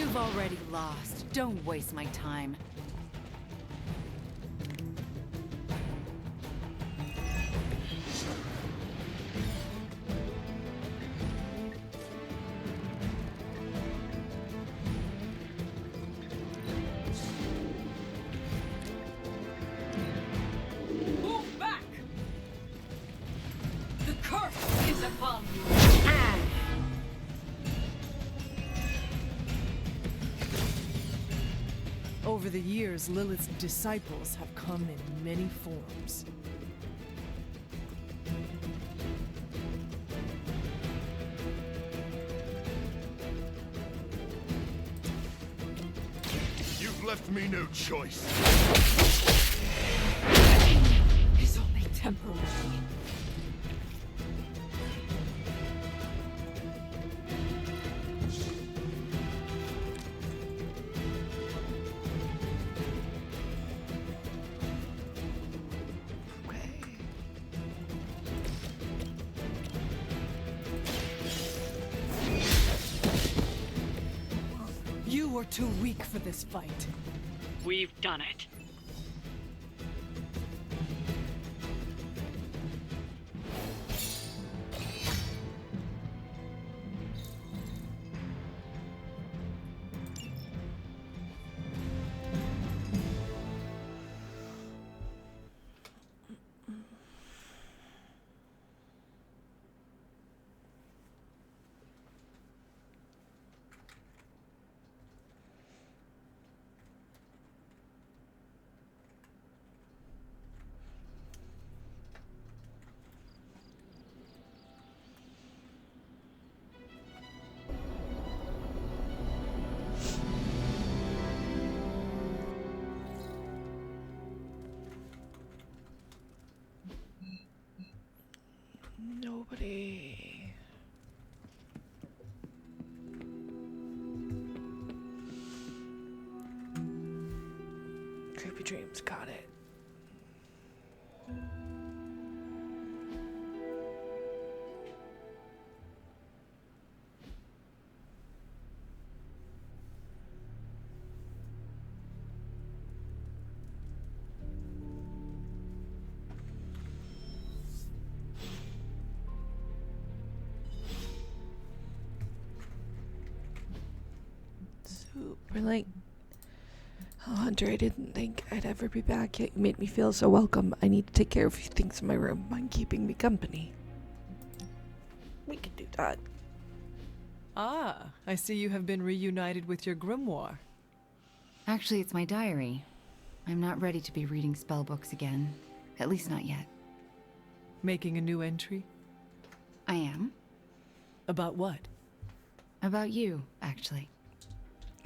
You've already lost. Don't waste my time. Move back! The curse is upon you! Over the years, Lilith's disciples have come in many forms. You've left me no choice. It's only temporary. You were too weak for this fight. We've done it. Nobody. Creepy dreams, got it. Super late. Oh, Hunter, I didn't think I'd ever be back yet. You made me feel so welcome. I need to take care of a few things in my room. Mind keeping me company? We can do that. Ah, I see you have been reunited with your grimoire. Actually, it's my diary. I'm not ready to be reading spellbooks again. At least not yet. Making a new entry? I am. About what? About you, actually.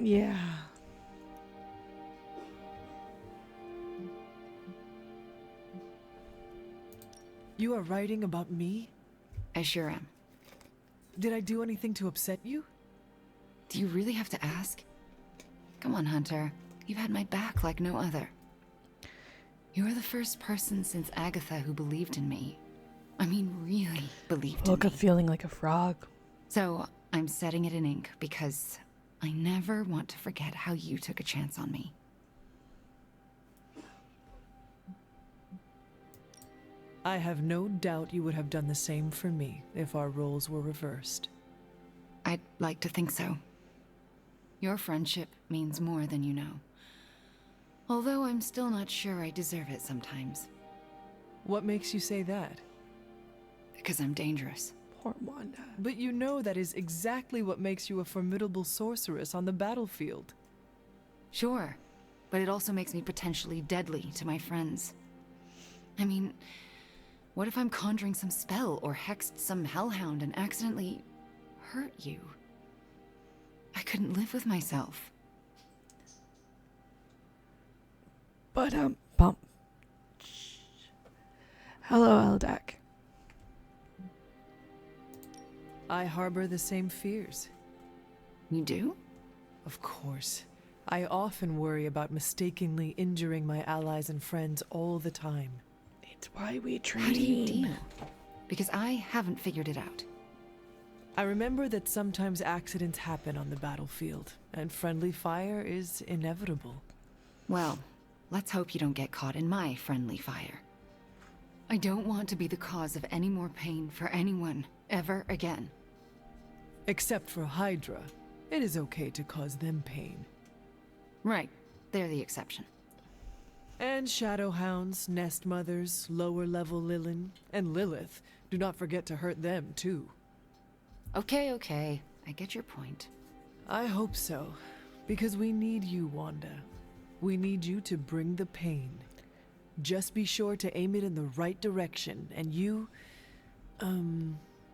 Yeah. You are writing about me? I sure am. Did I do anything to upset you? Do you really have to ask? Come on, Hunter. You've had my back like no other. You're the first person since Agatha who believed in me. I mean, really believed in Woke me. up feeling like a frog. So, I'm setting it in ink because I never want to forget how you took a chance on me. I have no doubt you would have done the same for me if our roles were reversed. I'd like to think so. Your friendship means more than you know. Although I'm still not sure I deserve it sometimes. What makes you say that? Because I'm dangerous. Poor Wanda. But you know that is exactly what makes you a formidable sorceress on the battlefield. Sure, but it also makes me potentially deadly to my friends. I mean, what if I'm conjuring some spell or hexed some hellhound and accidentally hurt you? I couldn't live with myself. But, bump. Hello, Eldak. I harbor the same fears. You do? Of course. I often worry about mistakenly injuring my allies and friends all the time. It's why we train. How do you deal? Because I haven't figured it out. I remember that sometimes accidents happen on the battlefield, and friendly fire is inevitable. Well, let's hope you don't get caught in my friendly fire. I don't want to be the cause of any more pain for anyone, ever again. Except for Hydra. It is okay to cause them pain. Right. They're the exception. And Shadowhounds, Nest Mothers, lower-level Lilin, and Lilith. Do not forget to hurt them, too. Okay. I get your point. I hope so. Because we need you, Wanda. We need you to bring the pain. Just be sure to aim it in the right direction, and you...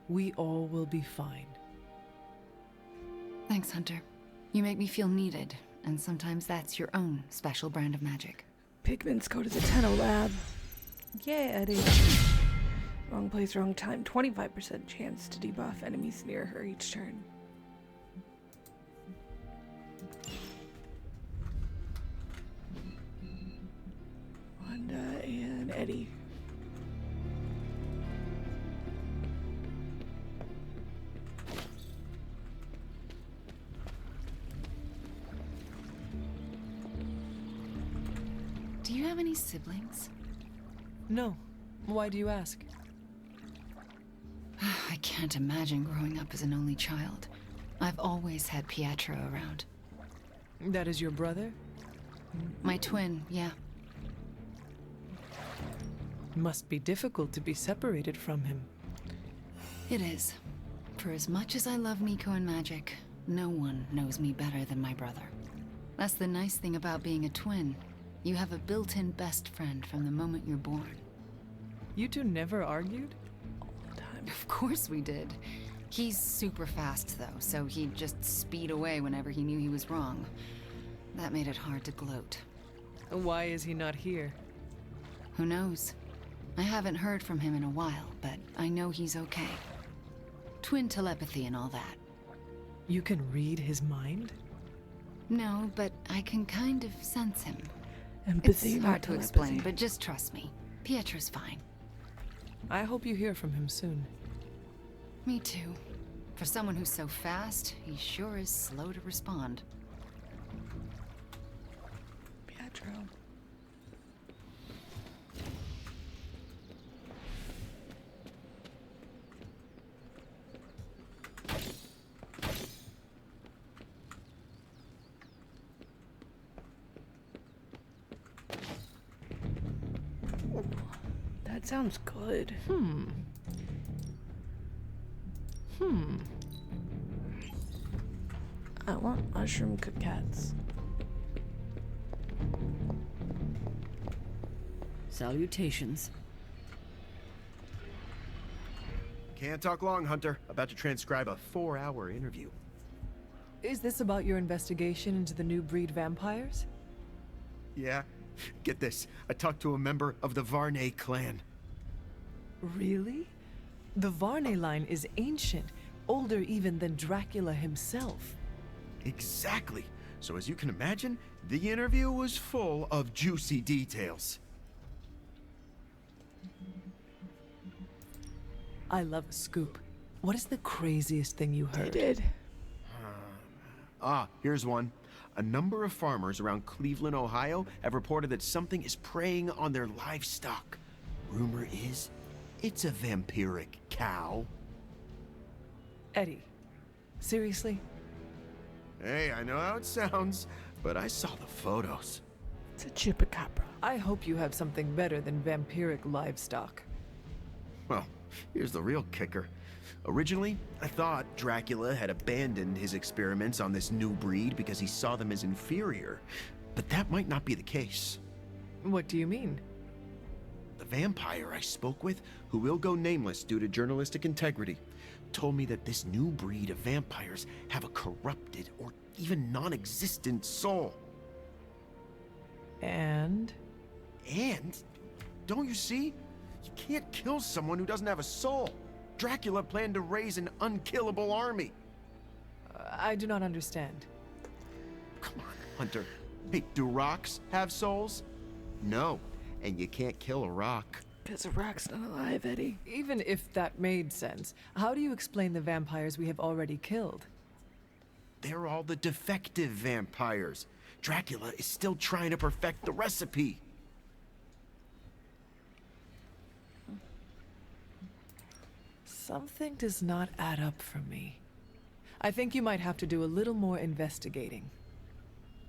we all will be fine. Thanks, Hunter. You make me feel needed, and sometimes that's your own special brand of magic. Pigments, go to the Tenno lab. Yeah, Eddie. Wrong place, wrong time. 25% chance to debuff enemies near her each turn. Wanda and Eddie. Do you have any siblings? No. Why do you ask? I can't imagine growing up as an only child. I've always had Pietro around. That is your brother? My twin, yeah. Must be difficult to be separated from him. It is. For as much as I love Nico and magic, no one knows me better than my brother. That's the nice thing about being a twin. You have a built-in best friend from the moment you're born. You two never argued? Of course we did. He's super fast, though, so he'd just speed away whenever he knew he was wrong. That made it hard to gloat. Why is he not here? Who knows? I haven't heard from him in a while, but I know he's okay. Twin telepathy and all that. You can read his mind? No, but I can kind of sense him. Empathy, it's hard to explain, but just trust me. Pietro's fine. I hope you hear from him soon. Me too. For someone who's so fast, he sure is slow to respond. Pietro. That sounds good. I want mushroom croquettes. Salutations. Can't talk long, Hunter. About to transcribe a 4-hour interview. Is this about your investigation into the new breed vampires? Yeah. Get this. I talked to a member of the Varney clan. Really? The Varney line is ancient, older even than Dracula himself. Exactly. So as you can imagine, the interview was full of juicy details. I love a scoop. What is the craziest thing you heard? Here's one. A number of farmers around Cleveland, Ohio have reported that something is preying on their livestock. Rumor is, it's a vampiric cow. Eddie, seriously? Hey, I know how it sounds, but I saw the photos. It's a chupacabra. I hope you have something better than vampiric livestock. Well, here's the real kicker. Originally, I thought Dracula had abandoned his experiments on this new breed because he saw them as inferior, but that might not be the case. What do you mean? The vampire I spoke with, who will go nameless due to journalistic integrity, told me that this new breed of vampires have a corrupted or even non-existent soul. And? And? Don't you see? You can't kill someone who doesn't have a soul. Dracula planned to raise an unkillable army. I do not understand. Come on, Hunter. Hey, do rocks have souls? No, and you can't kill a rock. Because Rock's not alive, Eddie. Even if that made sense, how do you explain the vampires we have already killed? They're all the defective vampires. Dracula is still trying to perfect the recipe. Something does not add up for me. I think you might have to do a little more investigating.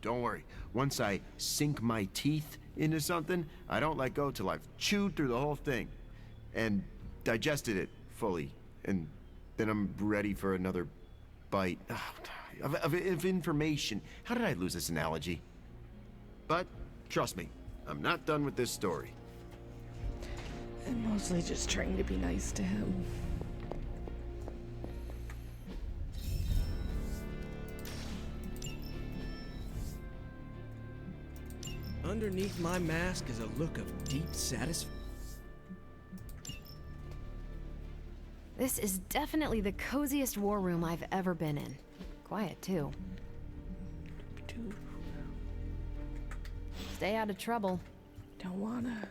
Don't worry. Once I sink my teeth into something, I don't let go till I've chewed through the whole thing and digested it fully. And then I'm ready for another bite of information. How did I lose this analogy? But trust me, I'm not done with this story. I'm mostly just trying to be nice to him. Underneath my mask is a look of deep satisfaction. This is definitely the coziest war room I've ever been in. Quiet, too. Stay out of trouble. Don't wanna.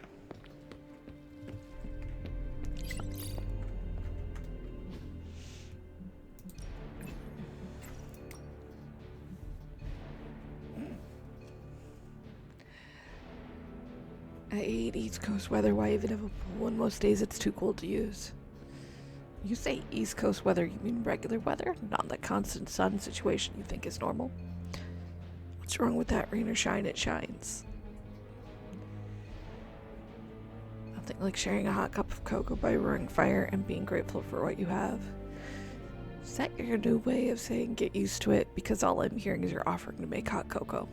I hate East Coast weather. Why even have a pool? And most days it's too cold to use. You say East Coast weather, you mean regular weather? Not the constant sun situation you think is normal? What's wrong with that? Rain or shine, it shines. Nothing like sharing a hot cup of cocoa by roaring fire and being grateful for what you have. Is that your new way of saying get used to it? Because all I'm hearing is you're offering to make hot cocoa.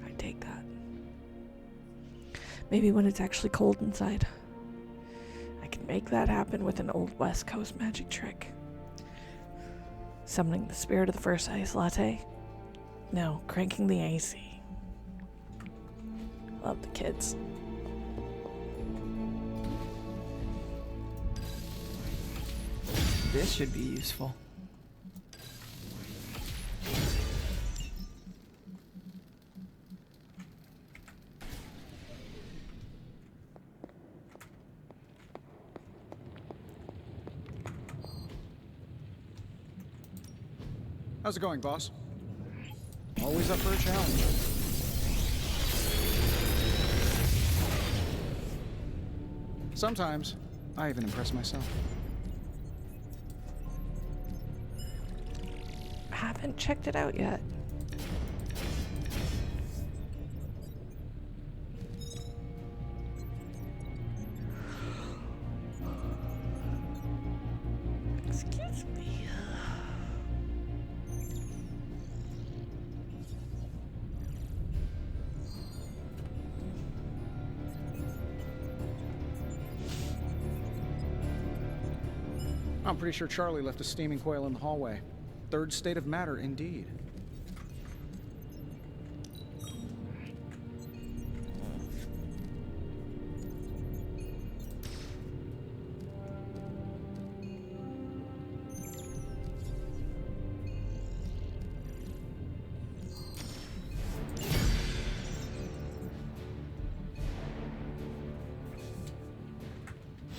I take that. Maybe when it's actually cold inside. I can make that happen with an old West Coast magic trick. Summoning the spirit of the first ice latte? No, cranking the AC. Love the kids. This should be useful. How's it going, boss? Always up for a challenge. Sometimes, I even impress myself. Haven't checked it out yet. Excuse me. I'm pretty sure Charlie left a steaming coil in the hallway. Third state of matter, indeed.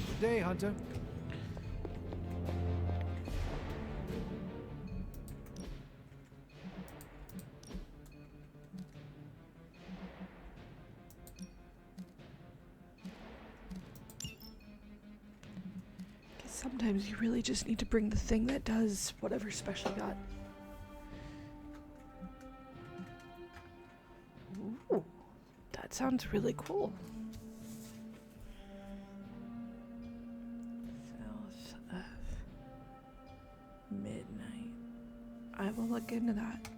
Good day, Hunter. Sometimes you really just need to bring the thing that does whatever special you got. Ooh, that sounds really cool. South of midnight. I will look into that.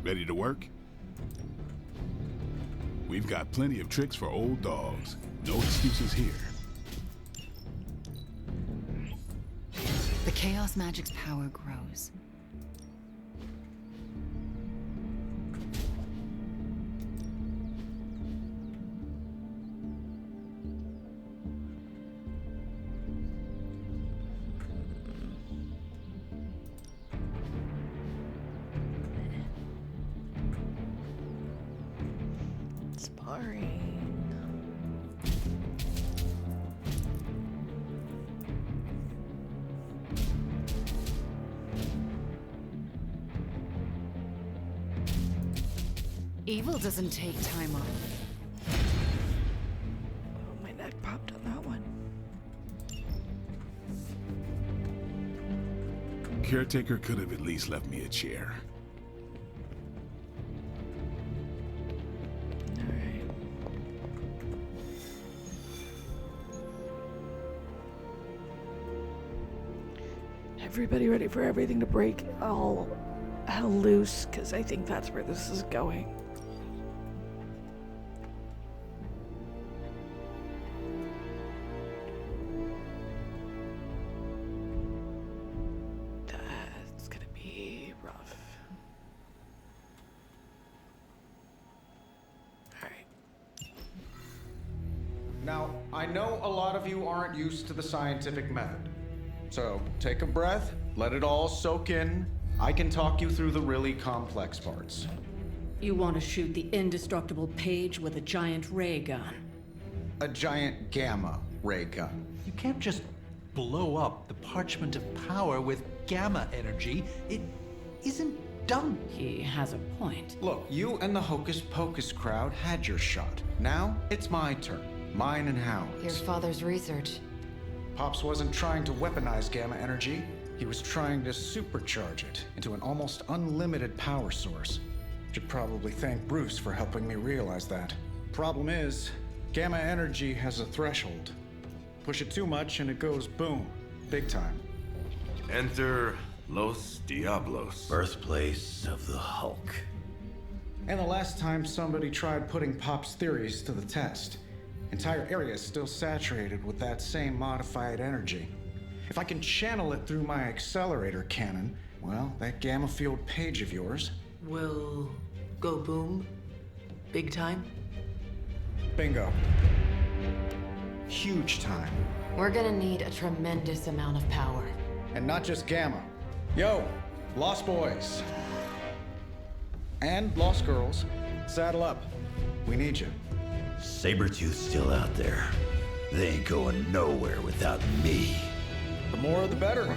Ready to work? We've got plenty of tricks for old dogs. No excuses here. The Chaos Magic's power grows. Sparring. Evil doesn't take time off. Oh, my neck popped on that one. Caretaker could have at least left me a chair. Everybody ready for everything to break all hell loose, because I think that's where this is going. That's gonna be rough. Alright. Now, I know a lot of you aren't used to the scientific method. So, take a breath, let it all soak in. I can talk you through the really complex parts. You want to shoot the indestructible Page with a giant ray gun. A giant gamma ray gun. You can't just blow up the Parchment of Power with gamma energy. It isn't done. He has a point. Look, you and the Hocus Pocus crowd had your shot. Now, it's my turn. Mine and Howard's. Your father's research. Pops wasn't trying to weaponize gamma energy. He was trying to supercharge it into an almost unlimited power source. Should probably thank Bruce for helping me realize that. Problem is, gamma energy has a threshold. Push it too much and it goes boom. Big time. Enter Los Diablos. Birthplace of the Hulk. And the last time somebody tried putting Pop's theories to the test, entire area is still saturated with that same modified energy. If I can channel it through my accelerator cannon, well, that gamma field Page of yours will go boom? Big time? Bingo. Huge time. We're gonna need a tremendous amount of power. And not just gamma. Yo, Lost Boys. And Lost Girls, saddle up. We need you. Sabretooth's still out there. They ain't going nowhere without me. The more the better.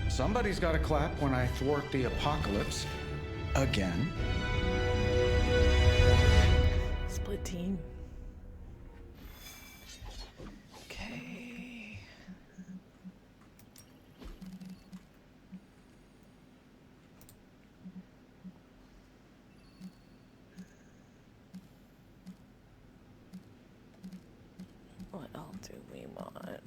Somebody's got to clap when I thwart the apocalypse. Again. Split team. Okay. What all do we want?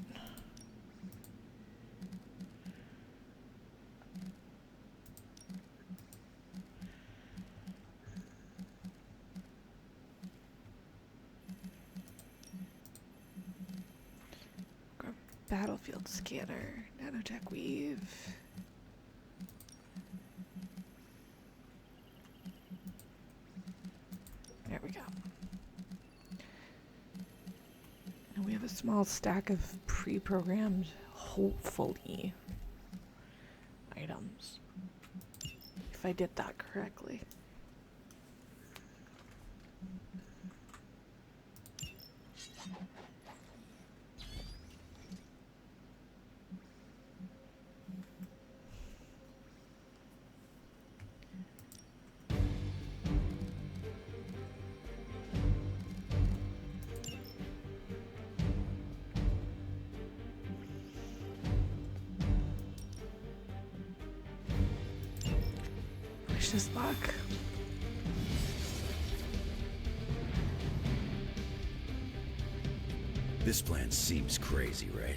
Battlefield scanner, nanotech weave. There we go. And we have a small stack of pre-programmed, hopefully, items. If I did that correctly. Wish us luck. This plan seems crazy, right?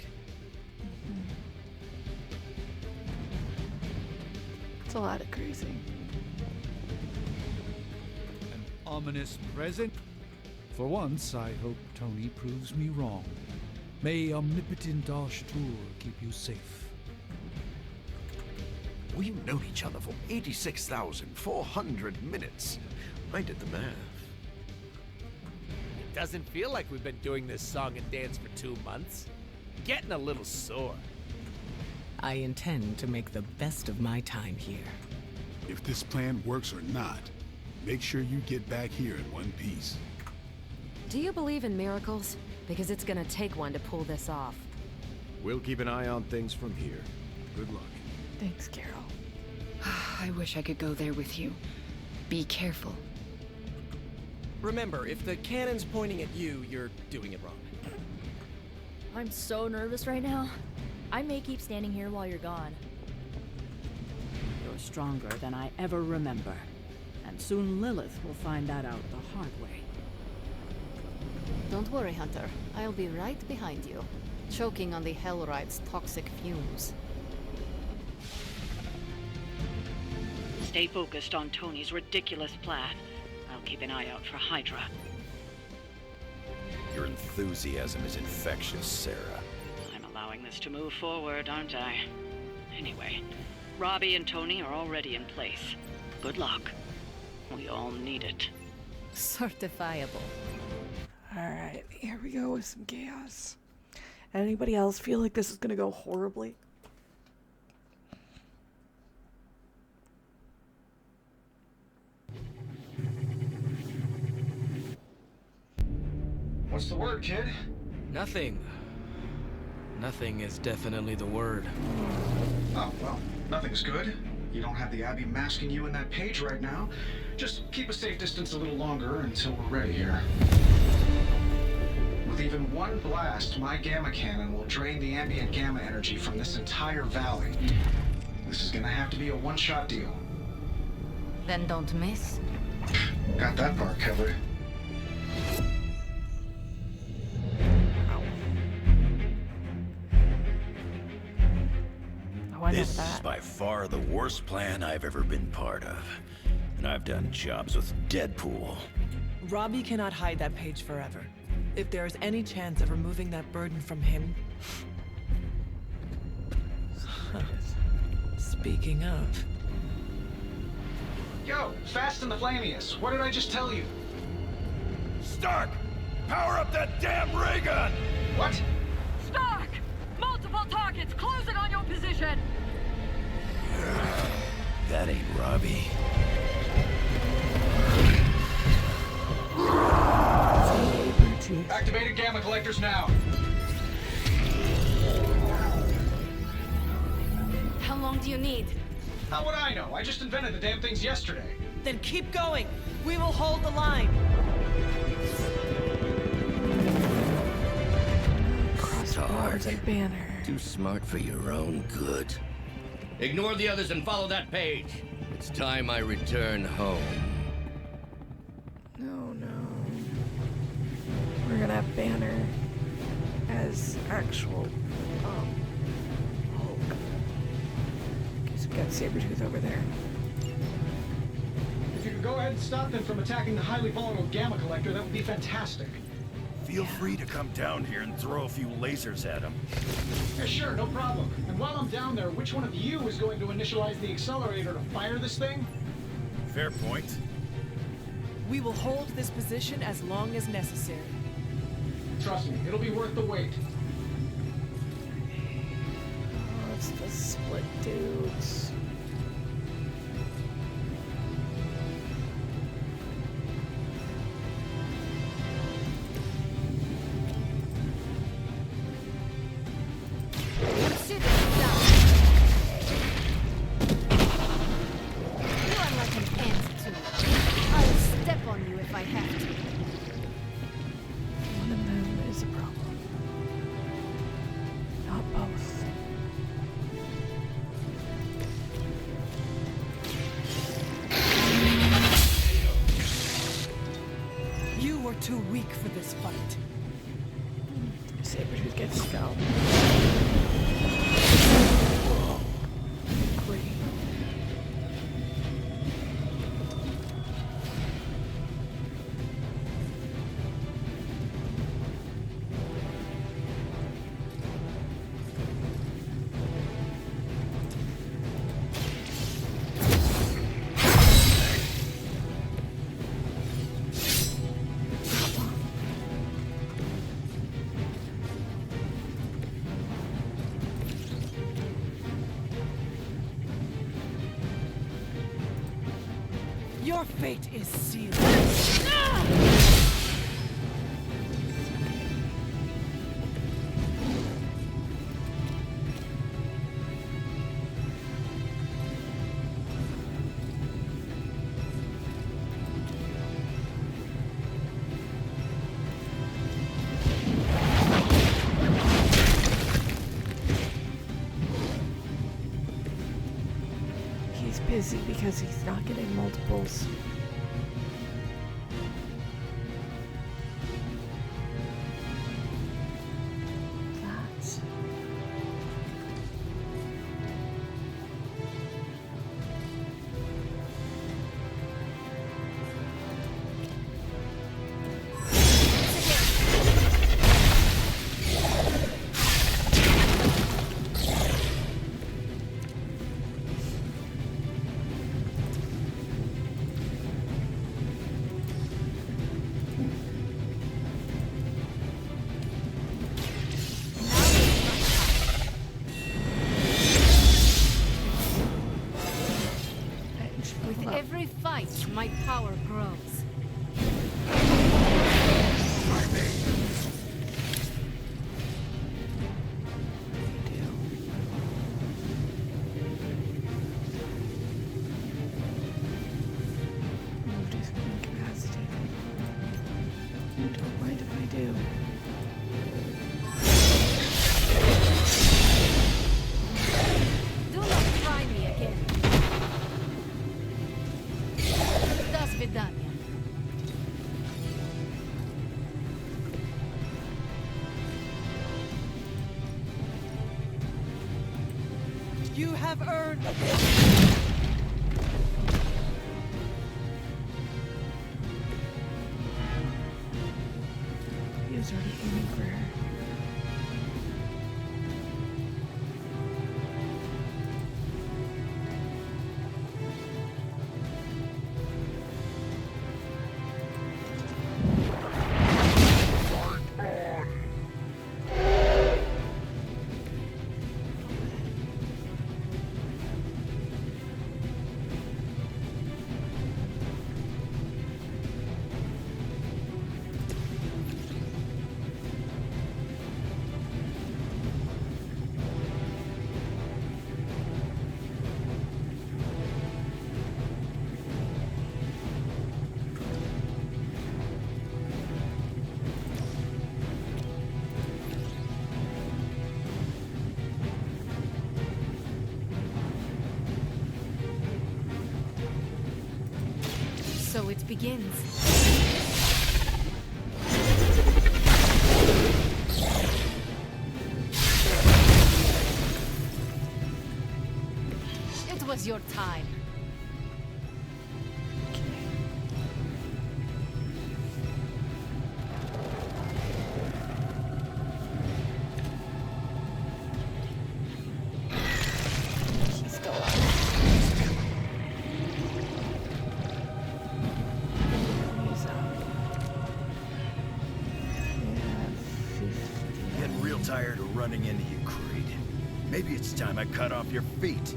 It's a lot of crazy. ominous present. For once, I hope Tony proves me wrong. May omnipotent Ashtur keep you safe. We've known each other for 86,400 minutes. I did the math. It doesn't feel like we've been doing this song and dance for 2 months. Getting a little sore. I intend to make the best of my time here. If this plan works or not, make sure you get back here in one piece. Do you believe in miracles? Because it's gonna take one to pull this off. We'll keep an eye on things from here. Good luck. Thanks, Carol. I wish I could go there with you. Be careful. Remember, if the cannon's pointing at you, you're doing it wrong. I'm so nervous right now. I may keep standing here while you're gone. You're stronger than I ever remember. And soon Lilith will find that out the hard way. Don't worry, Hunter. I'll be right behind you, choking on the Hellride's toxic fumes. Stay focused on Tony's ridiculous plan. I'll keep an eye out for Hydra. Your enthusiasm is infectious, Sarah. I'm allowing this to move forward, aren't I? Anyway, Robbie and Tony are already in place. Good luck. We all need it. Certifiable. Alright, here we go with some chaos. Anybody else feel like this is gonna go horribly? What's the word, kid? Nothing. Nothing is definitely the word. Oh, well, nothing's good. You don't have the Abbey masking you in that page right now. Just keep a safe distance a little longer until we're ready here. With even one blast, my gamma cannon will drain the ambient gamma energy from this entire valley. This is gonna have to be a one-shot deal. Then don't miss. Got that part covered. This is by far the worst plan I've ever been part of. And I've done jobs with Deadpool. Robbie cannot hide that page forever. If there is any chance of removing that burden from him... Speaking of... Yo, Fast and the Flamius, what did I just tell you? Stark! Power up that damn ray gun! What? Stark! Multiple targets! Close it on your position! That ain't Robbie. Activated gamma collectors now. How long do you need? How would I know? I just invented the damn things yesterday. Then keep going. We will hold the line. Stark. A banner. Too smart for your own good. Ignore the others and follow that page. It's time I return home. No. We're gonna have Banner as actual Hulk. Guess we got Sabretooth over there. If you could go ahead and stop them from attacking the highly volatile gamma collector, that would be fantastic. Feel free to come down here and throw a few lasers at him. Yeah, sure, no problem. And while I'm down there, which one of you is going to initialize the accelerator to fire this thing? Fair point. We will hold this position as long as necessary. Trust me, it'll be worth the wait. Oh, it's the split dudes. Sit down. You are like an ant to me. I'll step on you if I have to. One of them is a problem. Not both. You were too weak for this fight. Sabretooth gets scalped. Great. Your fate is sealed. He's busy because he's not getting multiples. That's... With every fight, my power grows. Reduce my capacity. Don't mind if I do. Do not try me again. Das Vidania. You have earned He was already aiming for her. So it begins. It was your time. He's still up. He's up. Yeah, Getting real tired of running into you, Creed. Maybe it's time I cut off your feet.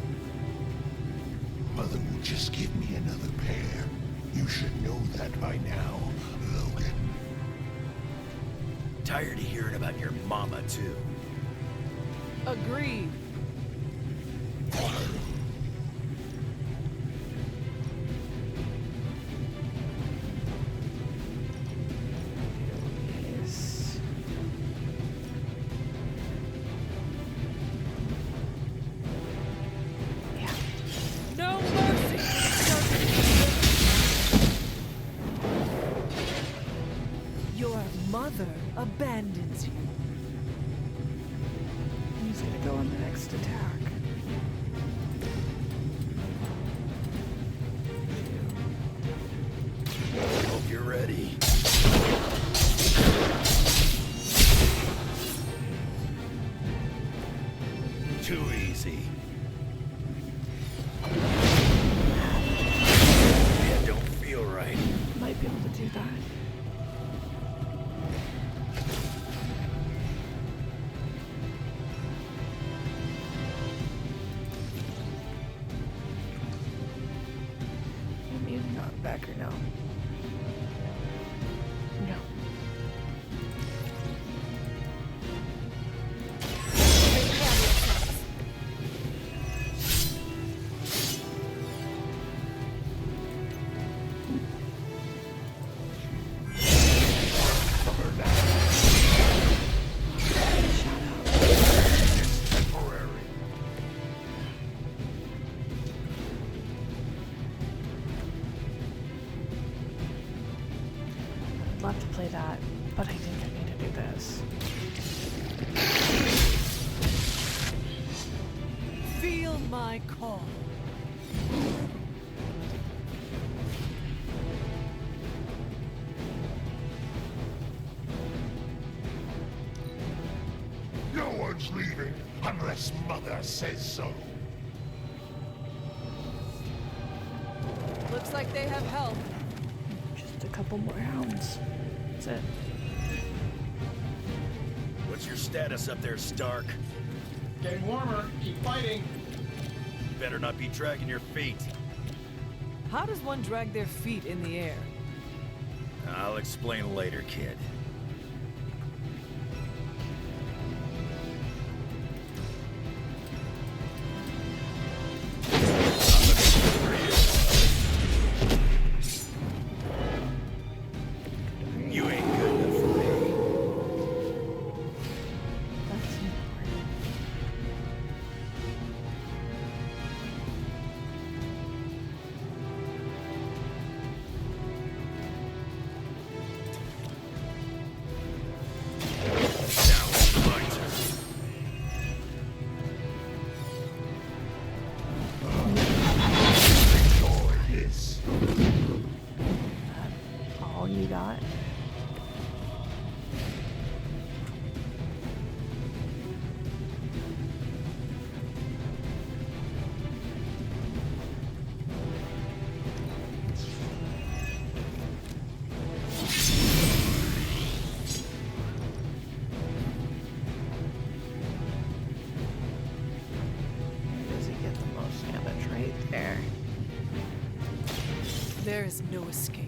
Mother will just give me another pair. You should know that by now, Logan. Tired of hearing about your mama, too. agreed. Yes. Yeah. No mercy. Your mother abandons you. He's gonna go on the next attack. Hope you're ready. Too easy. It don't feel right. Might be able to do that. Maybe not. back or no? No. I'd love to play that, but I think I need to do this. Feel my call. No one's leaving unless Mother says so. Looks like they have help. Just a couple more rounds. That's it. What's your status up there, Stark? Getting warmer. Keep fighting. Better not be dragging your feet. How does one drag their feet in the air? I'll explain later, kid. You ain't good enough for me. That's important. All you got? Does he get the most damage right there? There is no escape.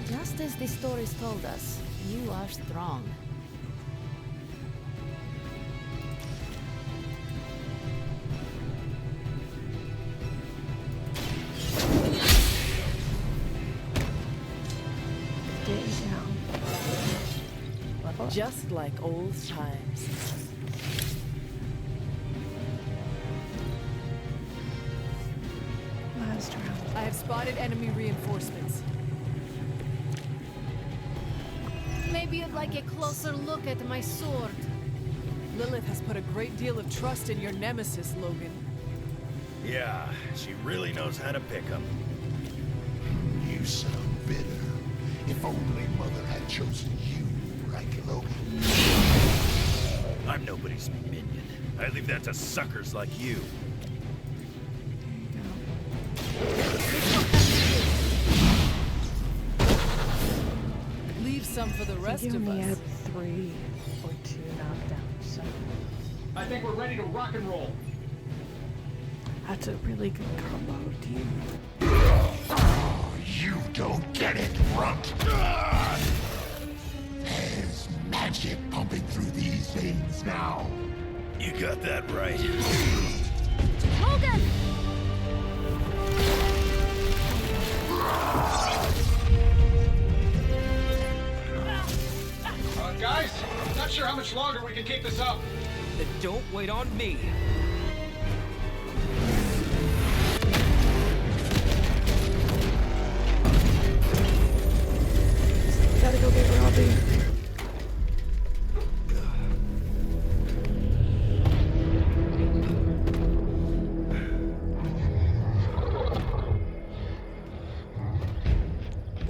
Just as the stories told us, you are strong. Stay down. Level up. Just like old times. Last round. I have spotted enemy reinforcements. Maybe you'd like a closer look at my sword. Lilith has put a great deal of trust in your nemesis, Logan. Yeah, she really knows how to pick 'em. You sound bitter. If only Mother had chosen you, right, Logan? I'm nobody's minion. I leave that to suckers like you. Leave some for the rest of only us. had 3 or 2 knockdowns, so I think we're ready to rock and roll. that's a really good combo, team. You don't get it, runt. There's magic pumping through these veins now. You got that right. Logan! Guys, not sure how much longer we can keep this up. Then don't wait on me. Gotta go get Robbie.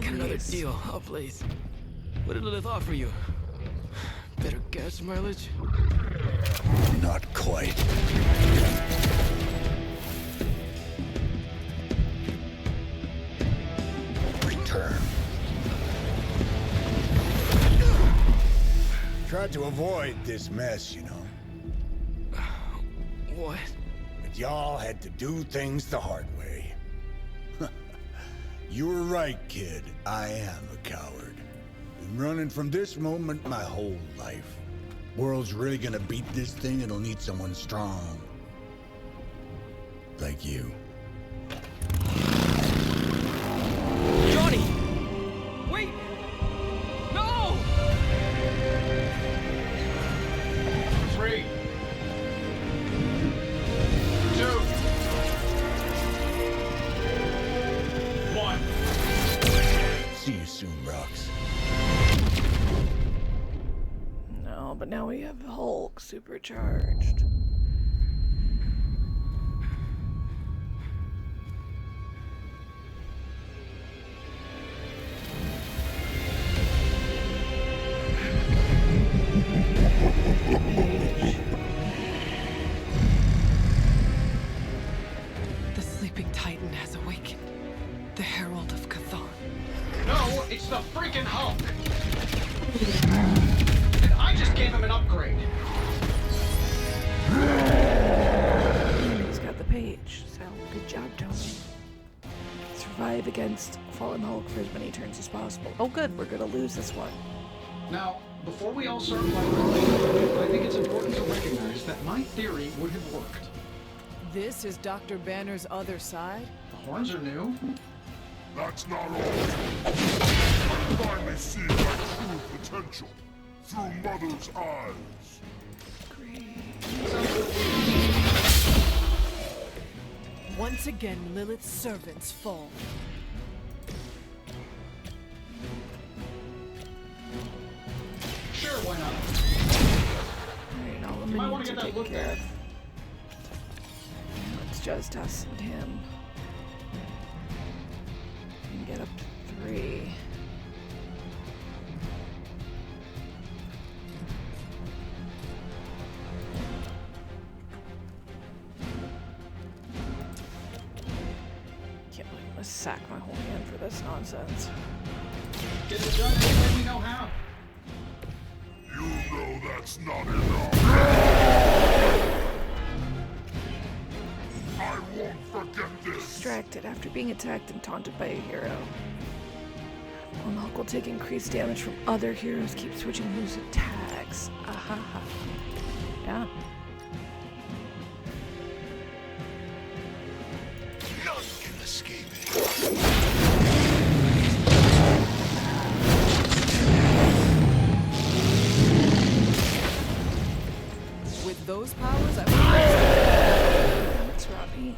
Another deal. Oh, please. What did Lilith offer you? Better gas mileage? Not quite. Return. tried to avoid this mess, you know. What? But y'all had to do things the hard way. You were right, kid. I am a coward. Been running from this moment my whole life. World's really gonna beat this thing, it'll need someone strong. Like you. Johnny! Wait! No! 3, 2, 1. See you soon, Rox. No, but now we have Hulk supercharged. The sleeping Titan has awakened. The Herald of Chthon. No, it's the freaking Hulk! And I just gave him an upgrade. He's got the page, so good job, Tony. Survive against Fallen Hulk for as many turns as possible. Oh good, we're gonna lose this one. Now, before we all start playing, I think it's important to recognize that my theory would have worked. This is Dr. Banner's other side? The horns are new. That's not all. I finally see my true potential through Mother's eyes. Once again, Lilith's servants fall. Sure, why not? Alright, all the You might minions want to are get that taken look care there. of. Now it's just us and him. We can get up to 3. Can't believe I'm gonna sack my whole hand for this nonsense. Get it done any way we know how. You know that's not enough. I won't forget this. Distracted after being attacked and taunted by a hero. One Hulk will take increased damage from other heroes. Keep switching moves and tags. Ahaha. Yeah. None can escape it. With those powers, I Thanks, Robbie.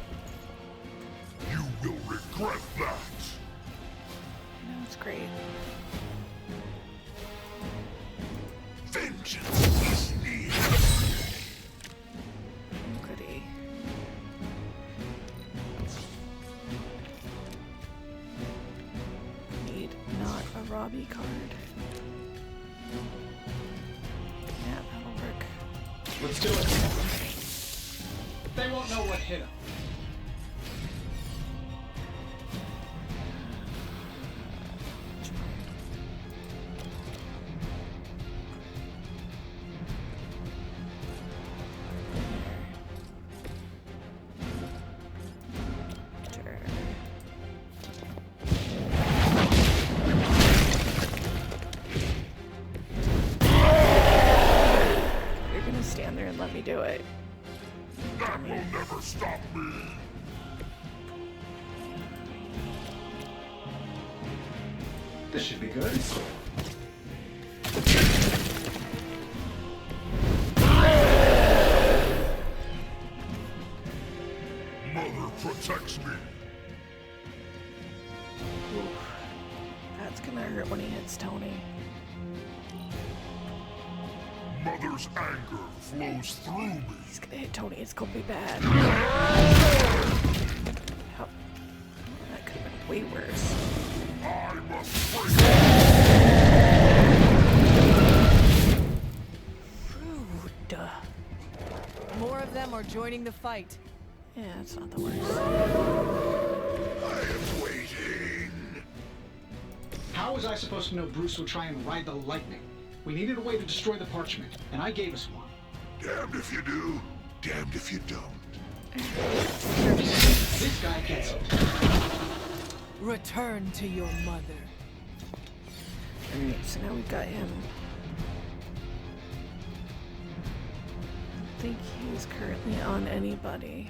You will regret that. No, it's great. Vengeance is near. Goody. Need not a Robbie card. Yeah, that'll work. Let's do it. They won't know what hit him. You're gonna stand there and let me do it. That will never stop me. This should be good. Mother protects me. Oof. That's gonna hurt when he hits Tony. Mother's anger flows through me. He's gonna hit Tony. It's gonna be bad. Oh, that could have been way worse. I must break. Rude. More of them are joining the fight. Yeah, it's not the worst. I am waiting. How was I supposed to know Bruce would try and ride the lightning? We needed a way to destroy the parchment, and I gave us one. Damned if you do, damned if you don't. This guy gets it. Return to your mother. Alright, so now we've got him. I don't think he's currently on anybody.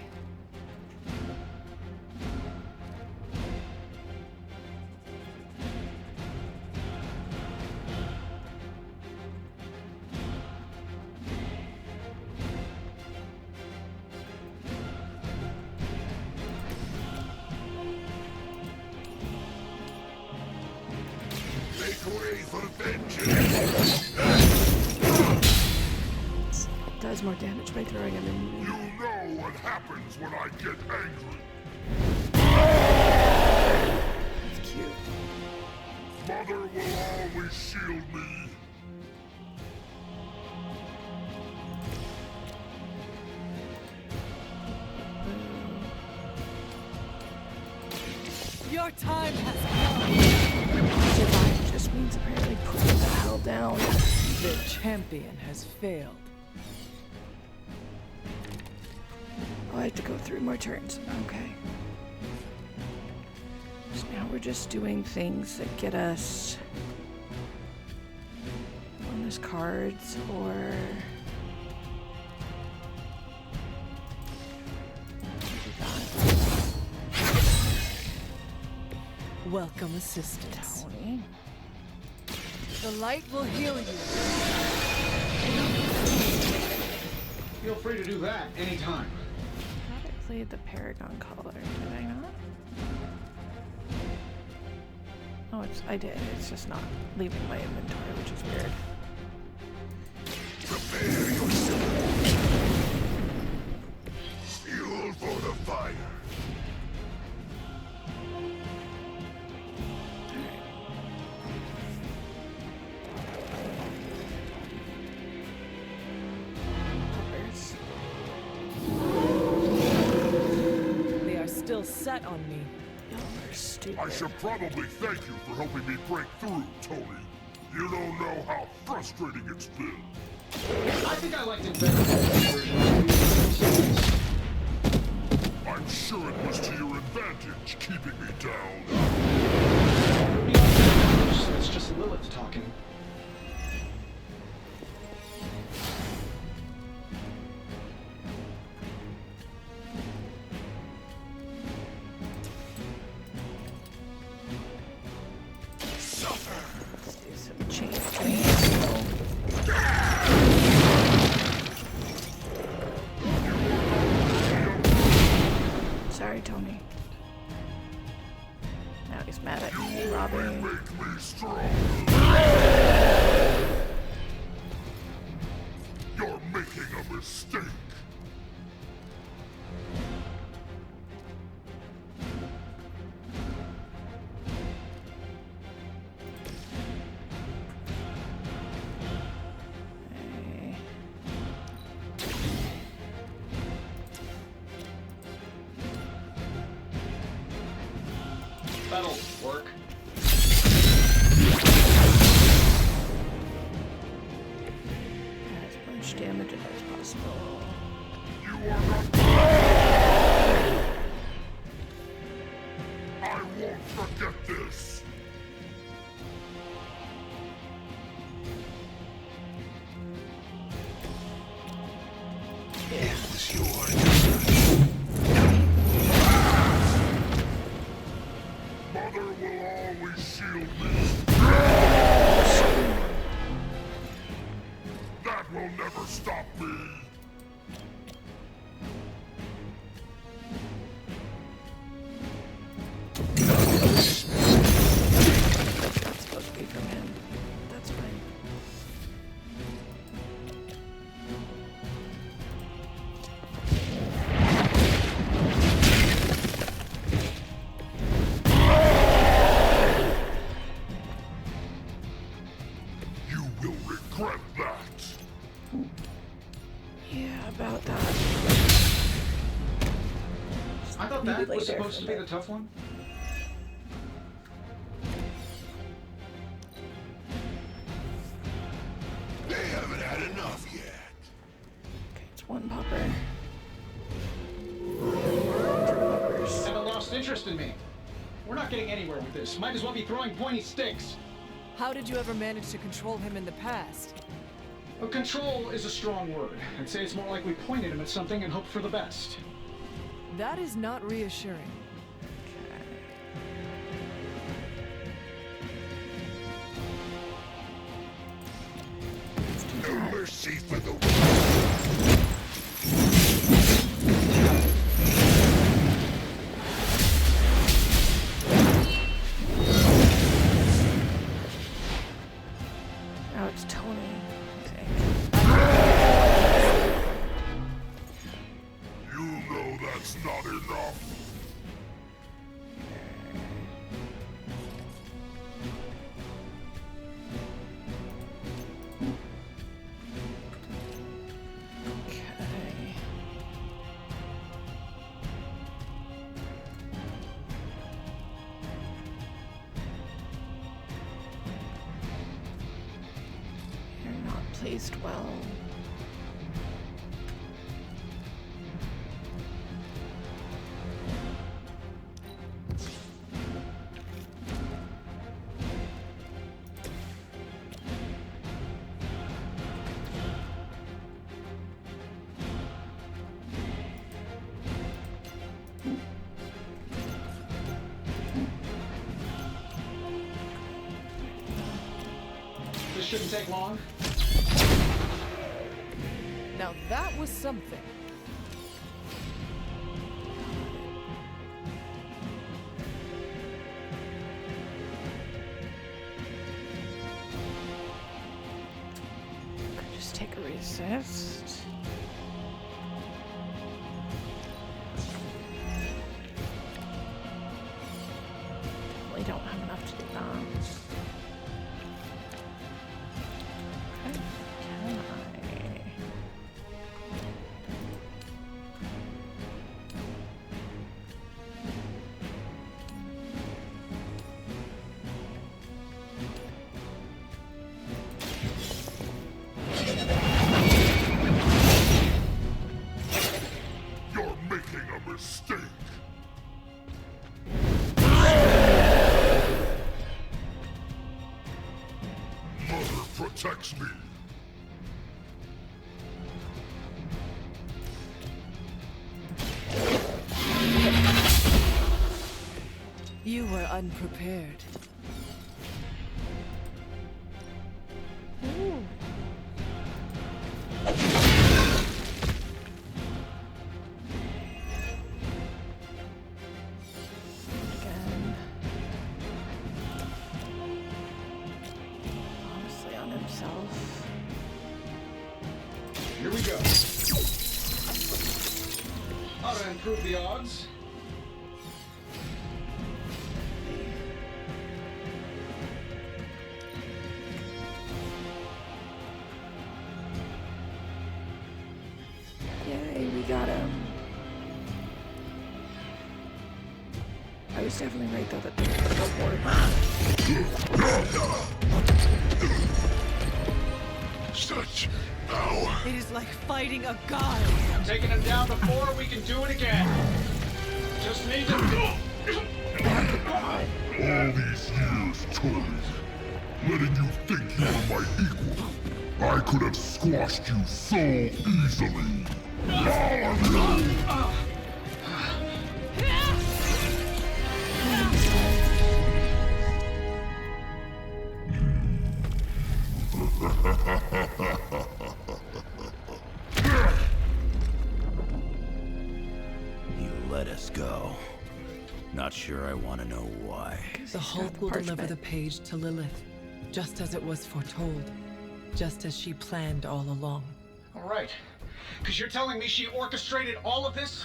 Does more damage by throwing him in. You know what happens when I get angry. That's cute. Mother will always shield me. Your time has come. Survive just means apparently put the hell down. The champion has failed. Oh, I have to go through more turns. Okay. So now we're just doing things that get us bonus cards or Welcome assistance. Tony. The light will heal you. Feel free to do that anytime. I thought I played the Paragon color, did I not? Oh, I did. It's just not leaving my inventory, which is weird. Prepare yourself. Fuel for the fire. They are still set on me. I should probably thank you for helping me break through, Tony. You don't know how frustrating it's been. I think I liked it better than the version. I'm sure it was to your advantage keeping me down. It's just Lilith talking. Sorry, Tony. Now he's mad at me, Robbie. Make me strong. You're making a mistake. That'll work. As much damage as possible. You are not. I won't forget this. It was yours. Mother will always shield me. That will never stop me. That's supposed to be from him. That's fine. You will regret that. Yeah, about that. I thought Maybe that was later. supposed to be the tough one. enough yet. Okay, it's one popper. 3 poppers. Haven't lost interest in me. We're not getting anywhere with this. Might as well be throwing pointy sticks. How did you ever manage to control him in the past? Well, control is a strong word. I'd say it's more like we pointed him at something and hoped for the best. That is not reassuring. No mercy for the Now it's Tony. You know that's not enough. Okay. You're not placed well. This shouldn't take long. Now that was something. Could just take a resist. Definitely don't have enough to do that. Okay, can I? You're making a mistake. Mother protects me. You were unprepared. Ooh. Again. Honestly, on himself. Here we go. How to improve the odds? Yay, we got him. I was definitely right though that Such power. It is like fighting a god. I'm taking him down before we can do it again. Just need to. All these years, Tony, letting you think you were my equal. I could have squashed you so easily. You let us go. Not sure I want to know why. The Hulk will deliver the page to Lilith, just as it was foretold, just as she planned all along. All right. Because you're telling me she orchestrated all of this?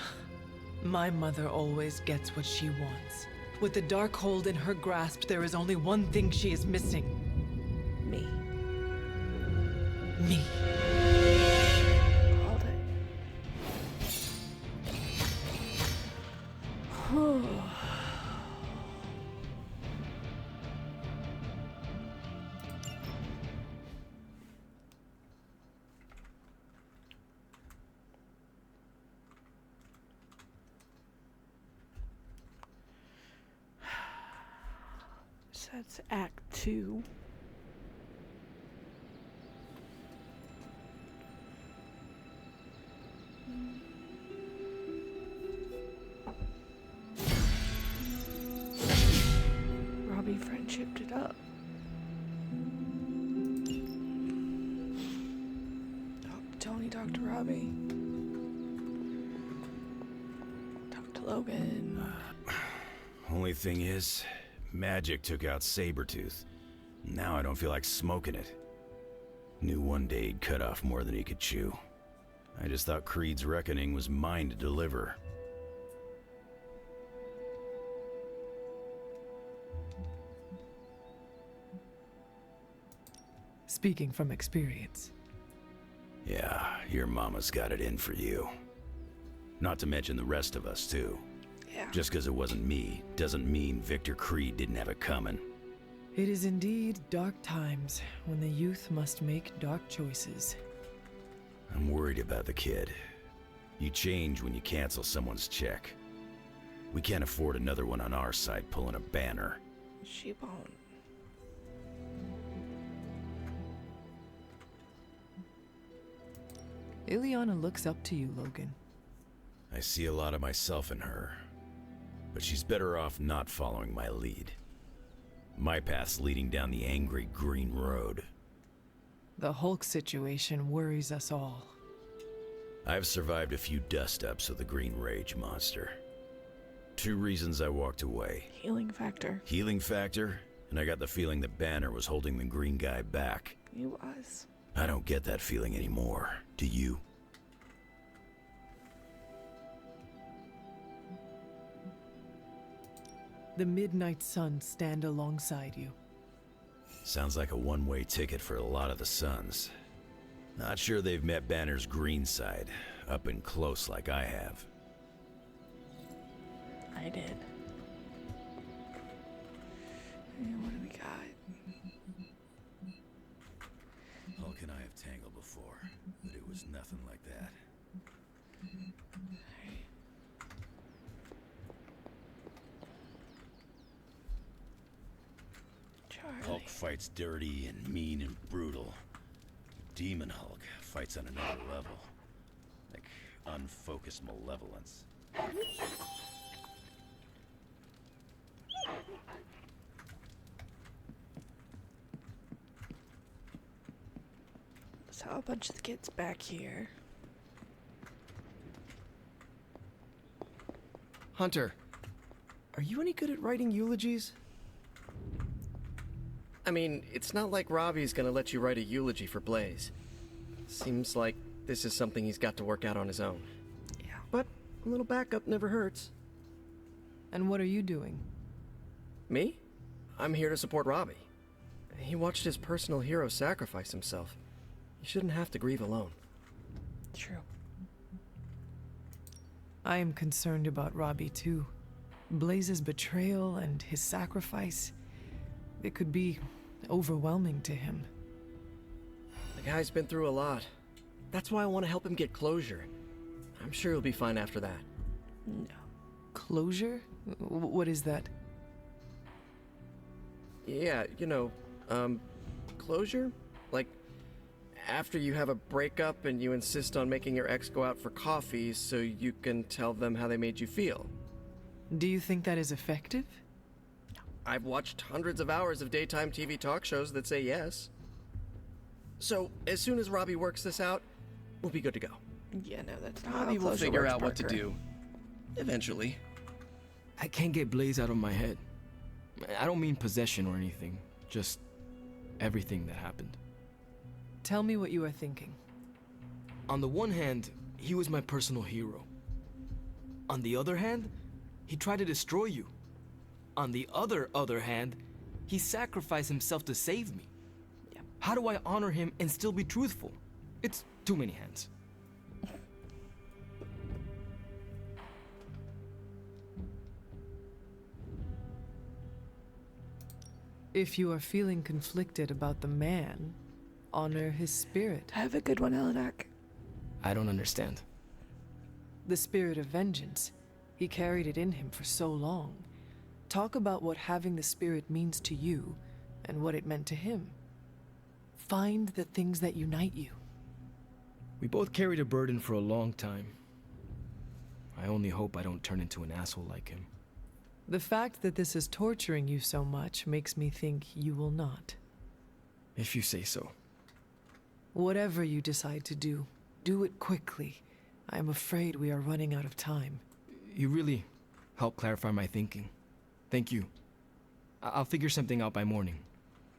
My mother always gets what she wants. With the Darkhold in her grasp, there is only one thing she is missing. Me. Me. Called it. That's Act 2. Robbie friendshipped it up. Tony talked to Robbie. Talked to Logan. Only thing is, magic took out Sabretooth. Now I don't feel like smoking it. Knew one day he'd cut off more than he could chew. I just thought Creed's reckoning was mine to deliver. Speaking from experience. Yeah, your mama's got it in for you. Not to mention the rest of us, too. Yeah. Just because it wasn't me, doesn't mean Victor Creed didn't have it coming. It is indeed dark times when the youth must make dark choices. I'm worried about the kid. You change when you cancel someone's check. We can't afford another one on our side pulling a Banner. She won't. Ileana looks up to you, Logan. I see a lot of myself in her. But she's better off not following my lead. My path's leading down the angry green road. The Hulk situation worries us all. I've survived a few dust-ups with the Green Rage monster. 2 reasons I walked away. Healing factor. Healing factor, and I got the feeling that Banner was holding the green guy back. He was. I don't get that feeling anymore. Do you? The Midnight Suns stand alongside you. Sounds like a one-way ticket for a lot of the Suns. Not sure they've met Banner's green side, up and close like I have. I did. And what do we got? Hulk and I have tangled before, but it was nothing like that. Hulk fights dirty and mean and brutal. Demon Hulk fights on another level. Like unfocused malevolence. So a bunch of the kids back here. Hunter, are you any good at writing eulogies? I mean, it's not like Robbie's gonna let you write a eulogy for Blaze. Seems like this is something he's got to work out on his own. Yeah. But a little backup never hurts. And what are you doing? Me? I'm here to support Robbie. He watched his personal hero sacrifice himself. You shouldn't have to grieve alone. True. I am concerned about Robbie too. Blaze's betrayal and his sacrifice, it could be overwhelming to him. The guy's been through a lot. That's why I want to help him get closure. I'm sure he'll be fine after that. No. Closure? What is that? Yeah, you know, closure? Like, after you have a breakup and you insist on making your ex go out for coffee so you can tell them how they made you feel. Do you think that is effective? I've watched hundreds of hours of daytime TV talk shows that say yes. So, as soon as Robbie works this out, we'll be good to go. Yeah, no, that's not Robbie how will closure figure works, out what to Parker. do. Eventually. I can't get Blaze out of my head. I don't mean possession or anything, just everything that happened. Tell me what you are thinking. On the one hand, he was my personal hero. On the other hand, he tried to destroy you. On the other hand, he sacrificed himself to save me. Yeah. How do I honor him and still be truthful? It's too many hands. If you are feeling conflicted about the man, honor his spirit. Have a good one, Elidak. I don't understand. The spirit of vengeance. He carried it in him for so long. Talk about what having the spirit means to you and what it meant to him. Find the things that unite you. We both carried a burden for a long time. I only hope I don't turn into an asshole like him. The fact that this is torturing you so much makes me think you will not. If you say so. Whatever you decide to do, do it quickly. I am afraid we are running out of time. You really helped clarify my thinking. Thank you. I'll figure something out by morning.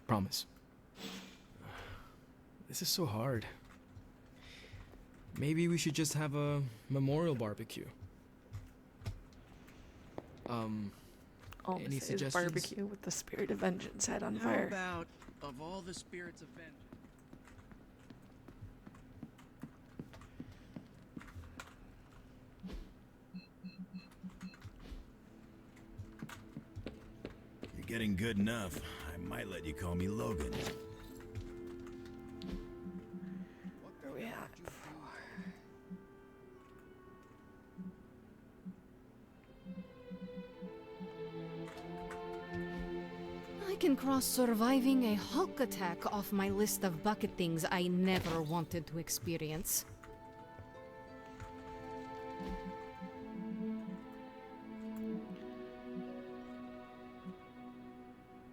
Promise. This is so hard. Maybe we should just have a memorial barbecue. All Any this is suggestions? barbecue with the spirit of vengeance head on How fire. about, of all the spirits of vengeance? You're getting good enough. I might let you call me Logan. Where are we at? I can cross surviving a Hulk attack off my list of bucket things I never wanted to experience.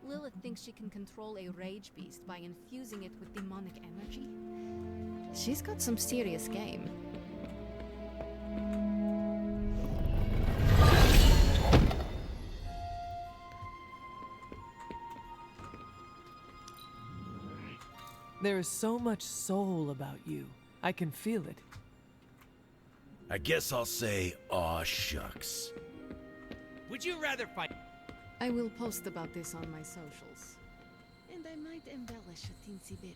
Lilith thinks she can control a rage beast by infusing it with demonic energy. She's got some serious game. There is so much soul about you. I can feel it. I guess I'll say, aw shucks. Would you rather fight? I will post about this on my socials. And I might embellish a teensy bit.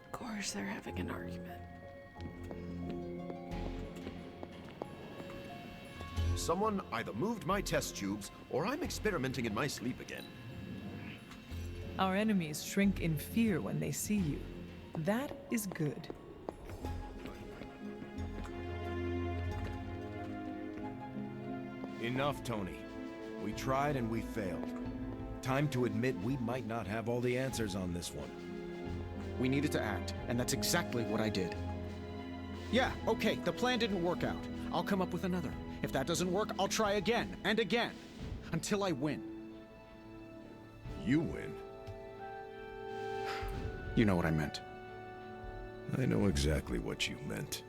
Of course, they're having an argument. Someone either moved my test tubes, or I'm experimenting in my sleep again. Our enemies shrink in fear when they see you. That is good. Enough, Tony. We tried and we failed. Time to admit we might not have all the answers on this one. We needed to act, and that's exactly what I did. Yeah, okay, the plan didn't work out. I'll come up with another. If that doesn't work, I'll try again and again. Until I win. You win? You know what I meant. I know exactly what you meant.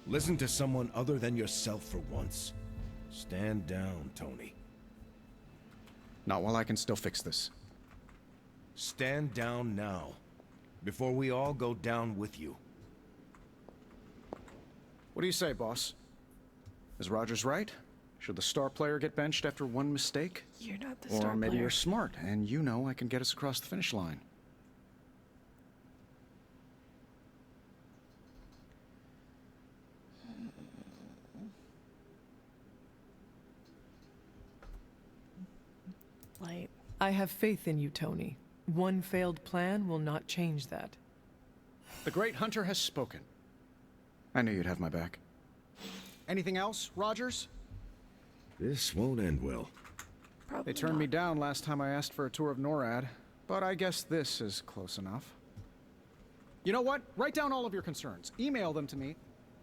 Listen to someone other than yourself for once. Stand down, Tony. Not while I can still fix this. Stand down now, before we all go down with you. What do you say, boss? Is Rogers right? Should the star player get benched after one mistake? You're not the star Or maybe player. you're smart, and you know I can get us across the finish line. Light. I have faith in you, Tony. One failed plan will not change that. The great hunter has spoken. I knew you'd have my back. Anything else, Rogers? This won't end well. Probably They turned me down last time I asked for a tour of NORAD, but I guess this is close enough. You know what? Write down all of your concerns. Email them to me.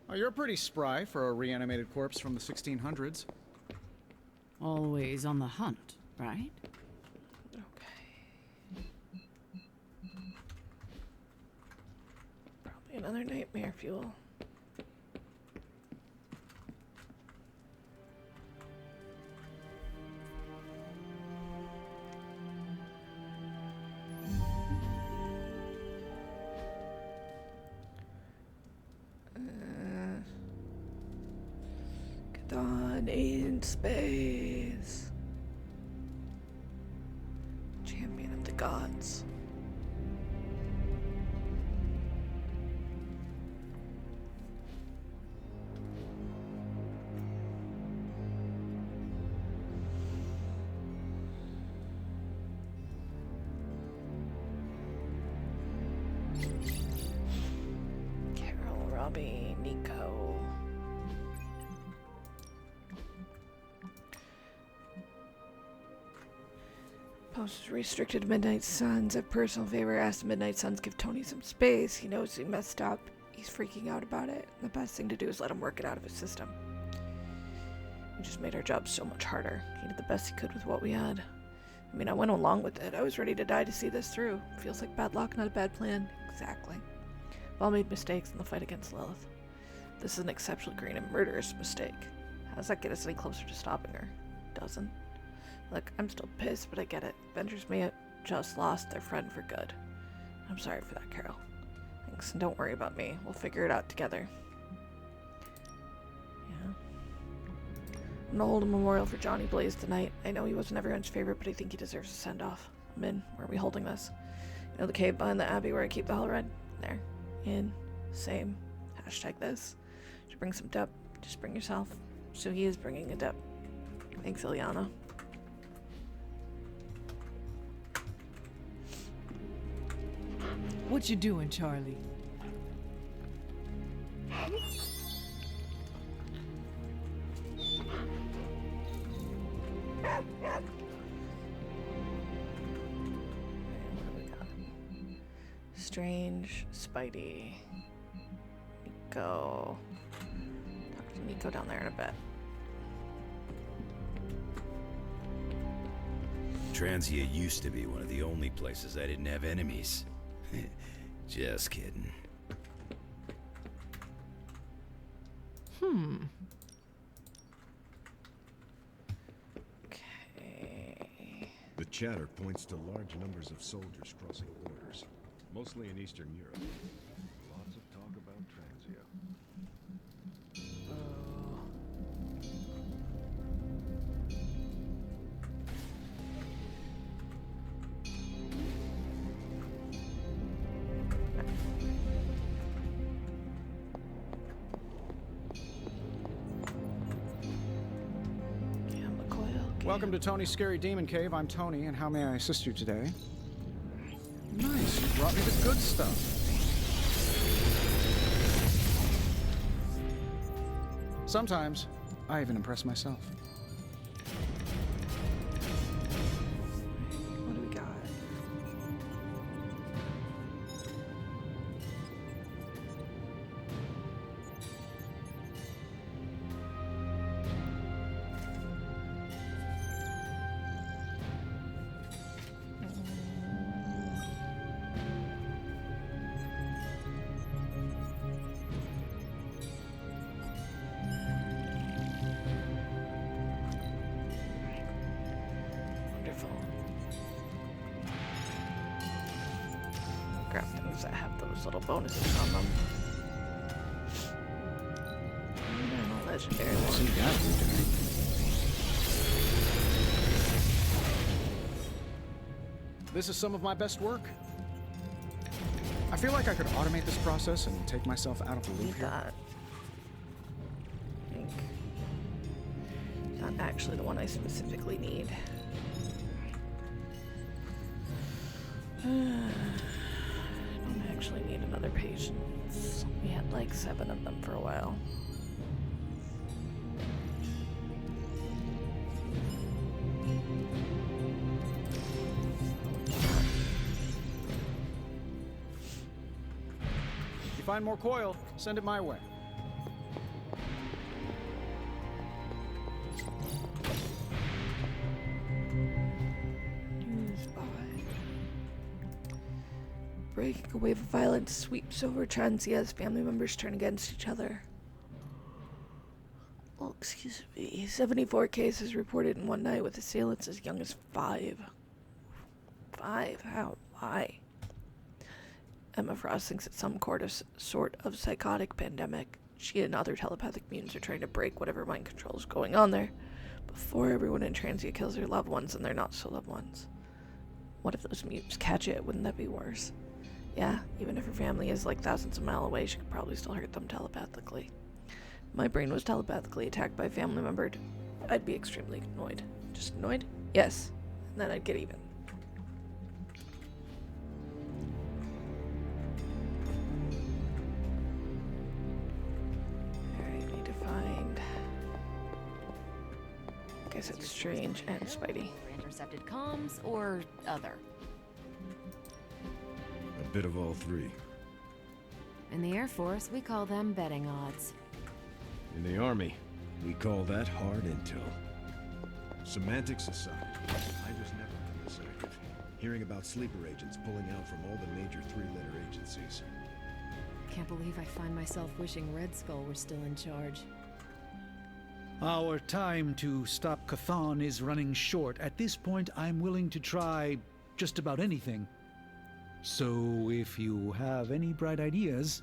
Oh, you're pretty spry for a reanimated corpse from the 1600s. Always on the hunt, right? Probably another nightmare fuel. Dawn in space. Champion of the gods. Carol, Robbie, Nico. Most restricted Midnight Suns. A personal favor, asked the Midnight Suns give Tony some space. He knows he messed up. He's freaking out about it. The best thing to do is let him work it out of his system. We just made our job so much harder. He did the best he could with what we had. I mean, I went along with it. I was ready to die to see this through. Feels like bad luck, not a bad plan. Exactly. We've all made mistakes in the fight against Lilith. This is an exceptionally green and murderous mistake. How does that get us any closer to stopping her? Doesn't. Look, I'm still pissed, but I get it. Avengers may have just lost their friend for good. I'm sorry for that, Carol. Thanks, and don't worry about me. We'll figure it out together. Yeah. I'm gonna hold a memorial for Johnny Blaze tonight. I know he wasn't everyone's favorite, but I think he deserves a send-off. I'm in. Where are we holding this? You know the cave behind the Abbey where I keep the Hellred? There. In. Same. Hashtag this. Should bring some dep. Just bring yourself. So he is bringing a dep. Thanks, Ileana. What you doing, Charlie? Strange, Spidey, Nico. Talk to Nico down there in a bit. Transia used to be one of the only places I didn't have enemies. Just kidding. Okay. The chatter points to large numbers of soldiers crossing borders, mostly in Eastern Europe. Lots of talk about Transia. Welcome to Tony's Scary Demon Cave. I'm Tony, and how may I assist you today? Nice, you brought me the good stuff. Sometimes, I even impress myself. What do we got? Grab things that have those little bonuses on them. And a legendary one. This is some of my best work. I feel like I could automate this process and take myself out of the loop here. I think not actually the one I specifically need. I don't actually need another patience. We had like 7 of them for a while. If you find more coil, send it my way. Breaking a wave of violence sweeps over Transia as family members turn against each other. Oh, excuse me. 74 cases reported in one night with assailants as young as 5. 5? How? Why? Emma Frost thinks it's some sort of psychotic pandemic. She and other telepathic mutants are trying to break whatever mind control is going on there before everyone in Transia kills their loved ones and their not-so-loved ones. What if those mutants catch it? Wouldn't that be worse? Yeah, even if her family is like thousands of miles away, she could probably still hurt them telepathically. If my brain was telepathically attacked by a family member, I'd be extremely annoyed. Just annoyed? Yes. And then I'd get even. Alright, need to find I said Strange and Spidey. Intercepted comms or other. A bit of all three. In the Air Force, we call them betting odds. In the Army, we call that hard intel. Semantics aside, I was never commiserated. Hearing about sleeper agents pulling out from all the major three-letter agencies. Can't believe I find myself wishing Red Skull were still in charge. Our time to stop Chthon is running short. At this point, I'm willing to try just about anything. So if you have any bright ideas...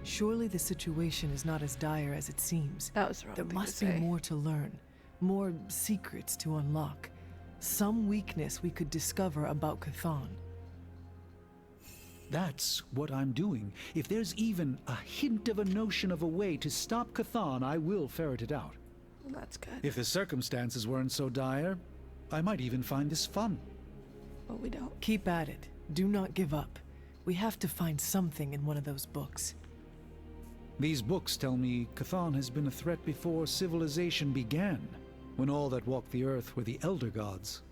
Surely the situation is not as dire as it seems. That was the wrong There thing to must be say. more to learn, more secrets to unlock. Some weakness we could discover about Chthon. That's what I'm doing. If there's even a hint of a notion of a way to stop Chthon, I will ferret it out. Well, that's good. If the circumstances weren't so dire, I might even find this fun. But we don't. Keep at it. Do not give up. We have to find something in one of those books. These books tell me Chthon has been a threat before civilization began, when all that walked the earth were the Elder Gods.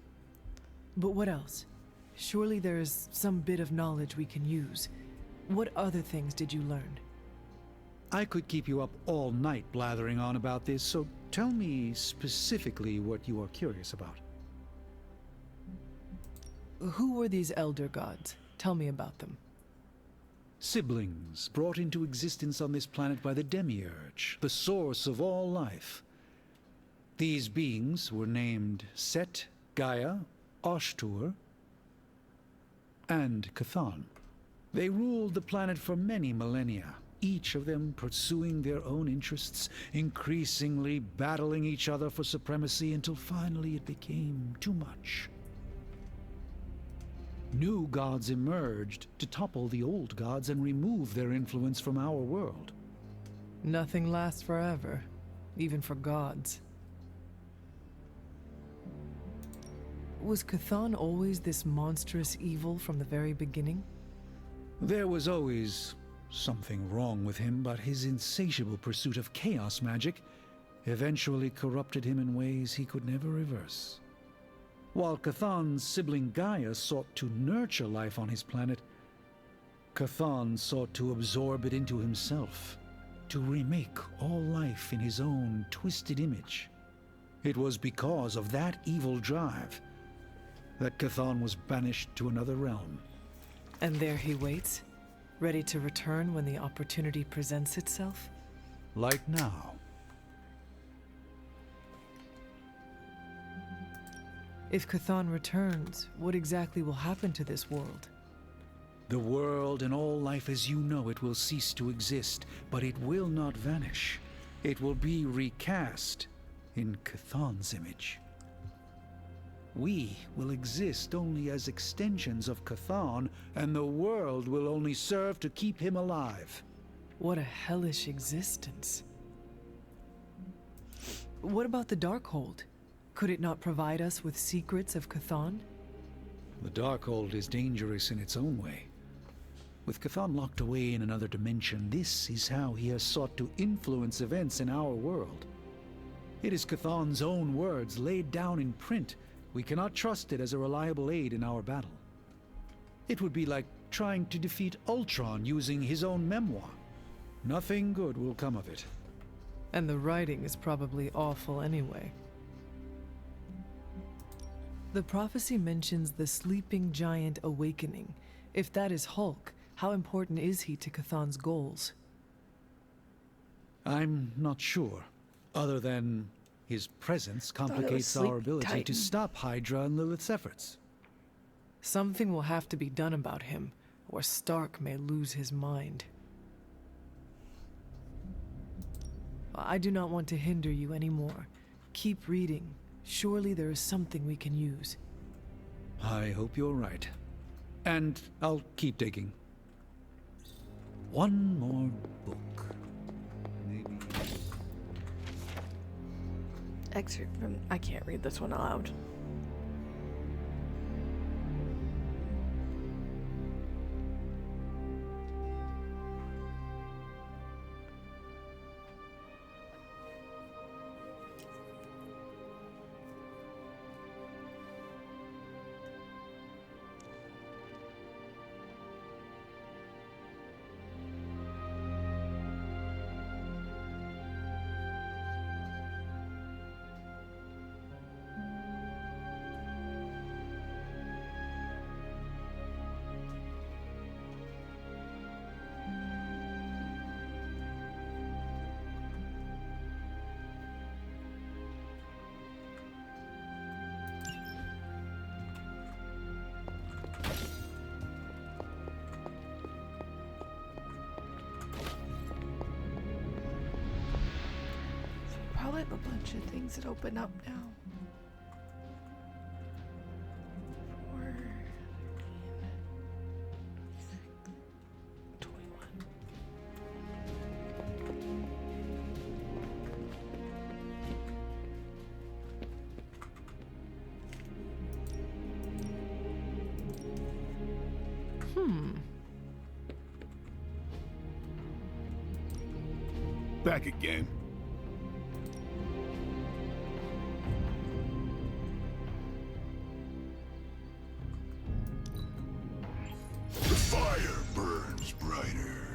But what else? Surely there is some bit of knowledge we can use. What other things did you learn? I could keep you up all night blathering on about this, so tell me specifically what you are curious about. Who were these Elder Gods? Tell me about them. Siblings brought into existence on this planet by the Demiurge, the source of all life. These beings were named Set, Gaia, Ashtur, and Chthon. They ruled the planet for many millennia, each of them pursuing their own interests, increasingly battling each other for supremacy until finally it became too much. New gods emerged to topple the old gods and remove their influence from our world. Nothing lasts forever, even for gods. Was Chthon always this monstrous evil from the very beginning? There was always something wrong with him, but his insatiable pursuit of chaos magic eventually corrupted him in ways he could never reverse. While Chthon's sibling Gaia sought to nurture life on his planet, Chthon sought to absorb it into himself, to remake all life in his own twisted image. It was because of that evil drive that Chthon was banished to another realm. And there he waits, ready to return when the opportunity presents itself? Like now. If Chthon returns, what exactly will happen to this world? The world and all life as you know it will cease to exist, but it will not vanish. It will be recast in Chthon's image. We will exist only as extensions of Chthon, and the world will only serve to keep him alive. What a hellish existence. What about the Darkhold? Could it not provide us with secrets of Chthon? The Darkhold is dangerous in its own way. With Chthon locked away in another dimension, this is how he has sought to influence events in our world. It is Chthon's own words laid down in print. We cannot trust it as a reliable aid in our battle. It would be like trying to defeat Ultron using his own memoir. Nothing good will come of it. And the writing is probably awful anyway. The prophecy mentions the sleeping giant awakening. If that is Hulk, how important is he to Chthon's goals? I'm not sure, other than his presence complicates our ability to stop Hydra and Lilith's efforts. Something will have to be done about him, or Stark may lose his mind. I do not want to hinder you anymore. Keep reading. Surely there is something we can use. I hope you're right. And I'll keep digging. One more book. Maybe. Excerpt from... I can't read this one aloud. a bunch of things that open up now. 4, 21. Back again. The fire burns brighter.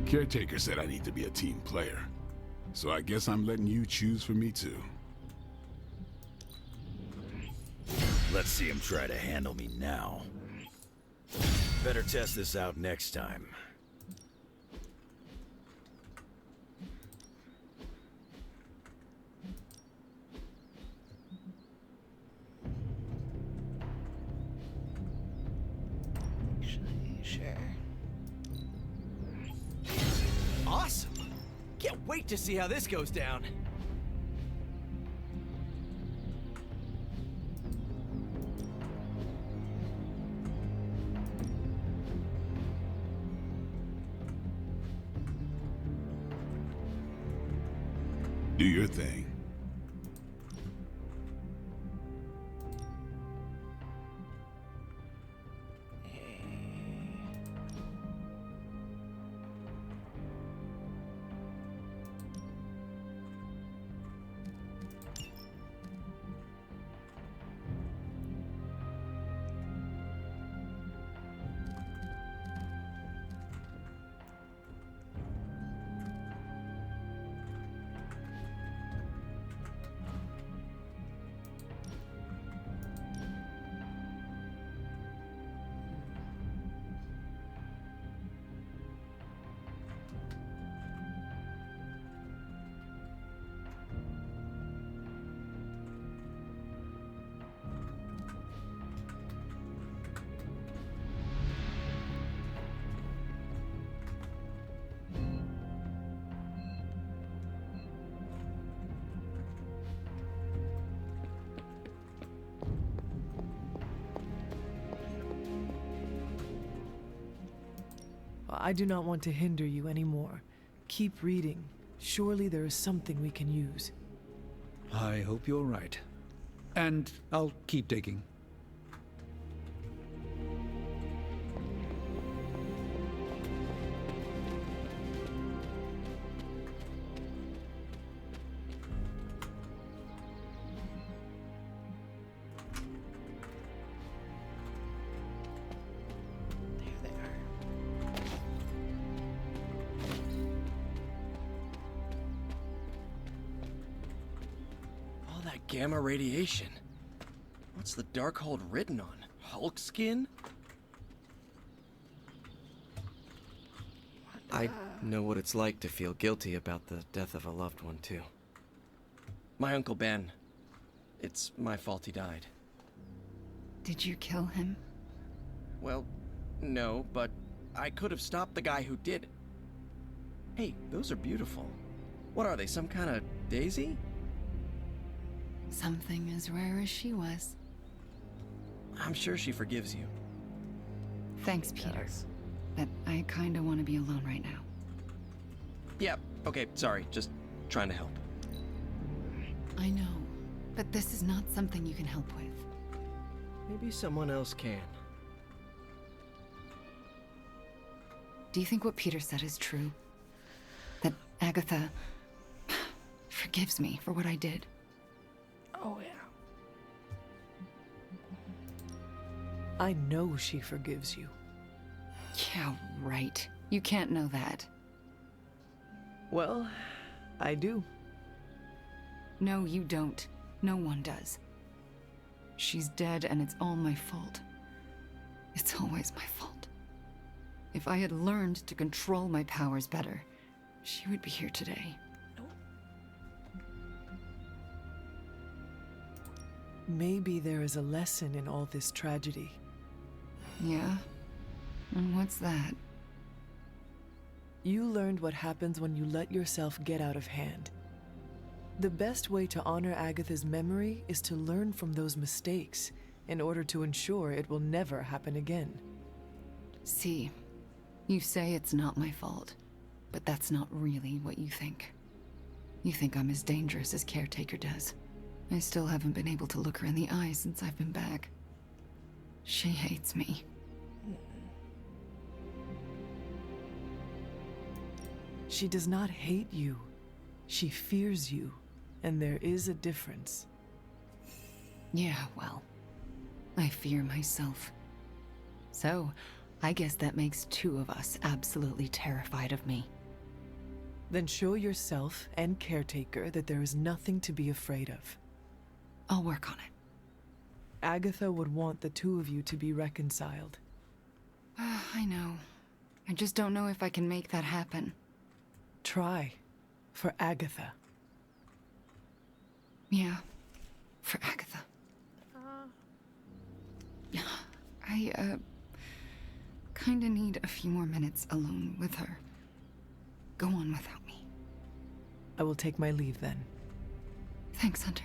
Caretaker said I need to be a team player, so I guess I'm letting you choose for me too. Let's see him try to handle me now. Better test this out next time. Actually, sure. Awesome! Can't wait to see how this goes down. Do your thing. I do not want to hinder you anymore. Keep reading. Surely there is something we can use. I hope you're right. And I'll keep digging. Gamma radiation. What's the Darkhold written on? Hulk skin? I know what it's like to feel guilty about the death of a loved one, too. My Uncle Ben. It's my fault he died. Did you kill him? Well, no, but I could have stopped the guy who did. Hey, those are beautiful. What are they, some kind of daisy? Something as rare as she was. I'm sure she forgives you. Thanks, Peter. But I kinda want to be alone right now. Yeah, okay, sorry. Just trying to help. I know, but this is not something you can help with. Maybe someone else can. Do you think what Peter said is true? That Agatha forgives me for what I did? Oh, yeah. I know she forgives you. Yeah, right. You can't know that. Well, I do. No, you don't. No one does. She's dead and it's all my fault. It's always my fault. If I had learned to control my powers better, she would be here today. Maybe there is a lesson in all this tragedy. Yeah? And what's that? You learned what happens when you let yourself get out of hand. The best way to honor Agatha's memory is to learn from those mistakes in order to ensure it will never happen again. See, you say it's not my fault, but that's not really what you think. You think I'm as dangerous as Caretaker does. I still haven't been able to look her in the eye since I've been back. She hates me. She does not hate you. She fears you, and there is a difference. Yeah, well, I fear myself. So, I guess that makes two of us absolutely terrified of me. Then show yourself and Caretaker that there is nothing to be afraid of. I'll work on it. Agatha would want the two of you to be reconciled. I know. I just don't know if I can make that happen. Try. For Agatha. Yeah. For Agatha. I, kinda need a few more minutes alone with her. Go on without me. I will take my leave then. Thanks, Hunter.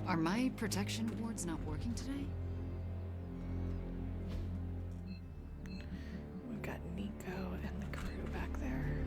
Are my protection wards not working today? We've got Nico and the crew back there.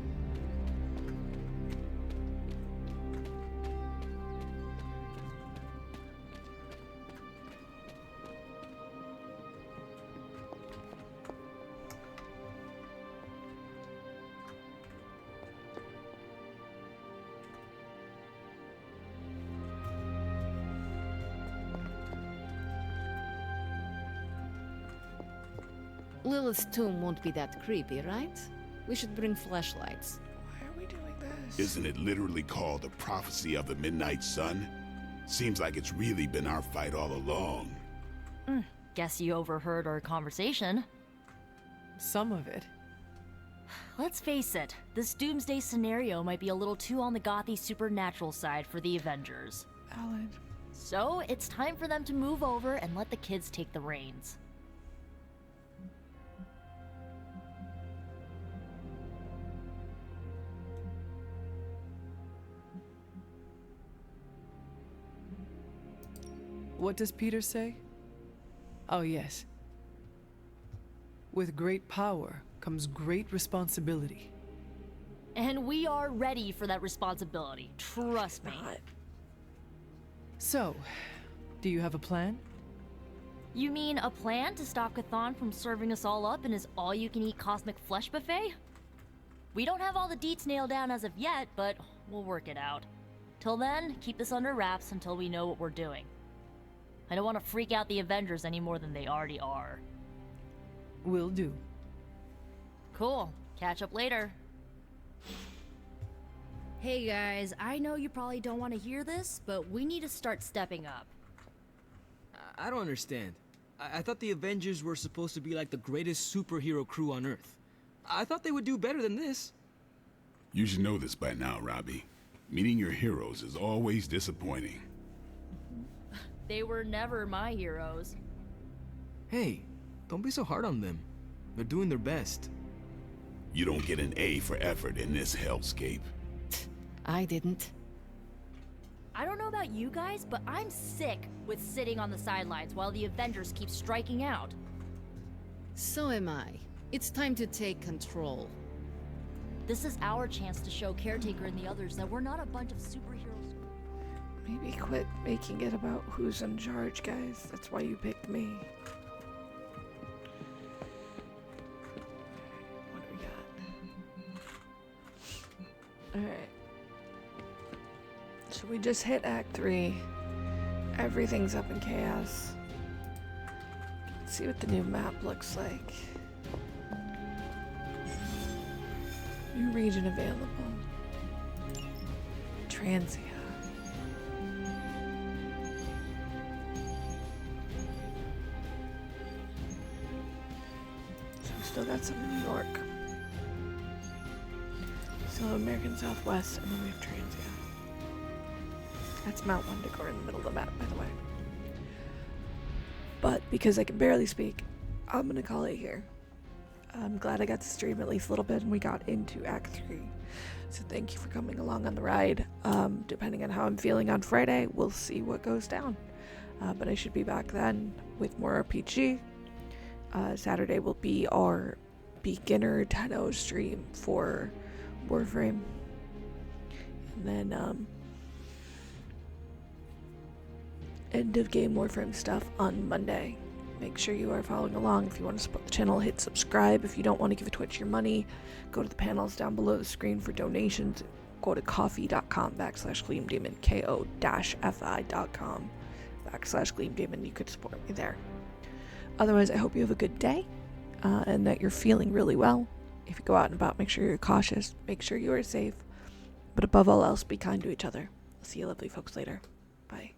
Lilith's tomb won't be that creepy, right? We should bring flashlights. Why are we doing this? Isn't it literally called the Prophecy of the Midnight Sun? Seems like it's really been our fight all along. Guess you overheard our conversation. Some of it. Let's face it, this doomsday scenario might be a little too on the gothy supernatural side for the Avengers. Valid. So, it's time for them to move over and let the kids take the reins. What does Peter say? Oh, yes. With great power comes great responsibility. And we are ready for that responsibility. Trust me. So, do you have a plan? You mean a plan to stop Chthon from serving us all up in his all-you-can-eat cosmic flesh buffet? We don't have all the deets nailed down as of yet, but we'll work it out. Till then, keep this under wraps until we know what we're doing. I don't want to freak out the Avengers any more than they already are. Will do. Cool. Catch up later. Hey guys, I know you probably don't want to hear this, but we need to start stepping up. I don't understand. I thought the Avengers were supposed to be like the greatest superhero crew on Earth. I thought they would do better than this. You should know this by now, Robbie. Meeting your heroes is always disappointing. They were never my heroes. Hey, don't be so hard on them. They're doing their best. You don't get an A for effort in this hellscape. I didn't. I don't know about you guys, but I'm sick with sitting on the sidelines while the Avengers keep striking out. So am I. It's time to take control. This is our chance to show Caretaker and the others that we're not a bunch of superheroes. Maybe quit making it about who's in charge, guys. That's why you picked me. What do we got? Alright. So we just hit Act 3. Everything's up in chaos. Let's see what the new map looks like. New region available. Transia. Still got some in New York. Still American Southwest, and then we have Transia. That's Mount Wendigo in the middle of the map, by the way. But because I can barely speak, I'm gonna call it here. I'm glad I got to stream at least a little bit and we got into Act 3. So thank you for coming along on the ride. Depending on how I'm feeling on Friday, we'll see what goes down. But I should be back then with more RPG. Saturday will be our beginner 10-0 stream for Warframe. And then end of game Warframe stuff on Monday. Make sure you are following along. If you want to support the channel, hit subscribe. If you don't want to give Twitch your money, go to the panels down below the screen for donations. Go to coffee.com/GleamDemon, ko-fi.com/GleamDemon. You could support me there. Otherwise, I hope you have a good day and that you're feeling really well. If you go out and about, make sure you're cautious. Make sure you are safe. But above all else, be kind to each other. I'll see you lovely folks later. Bye.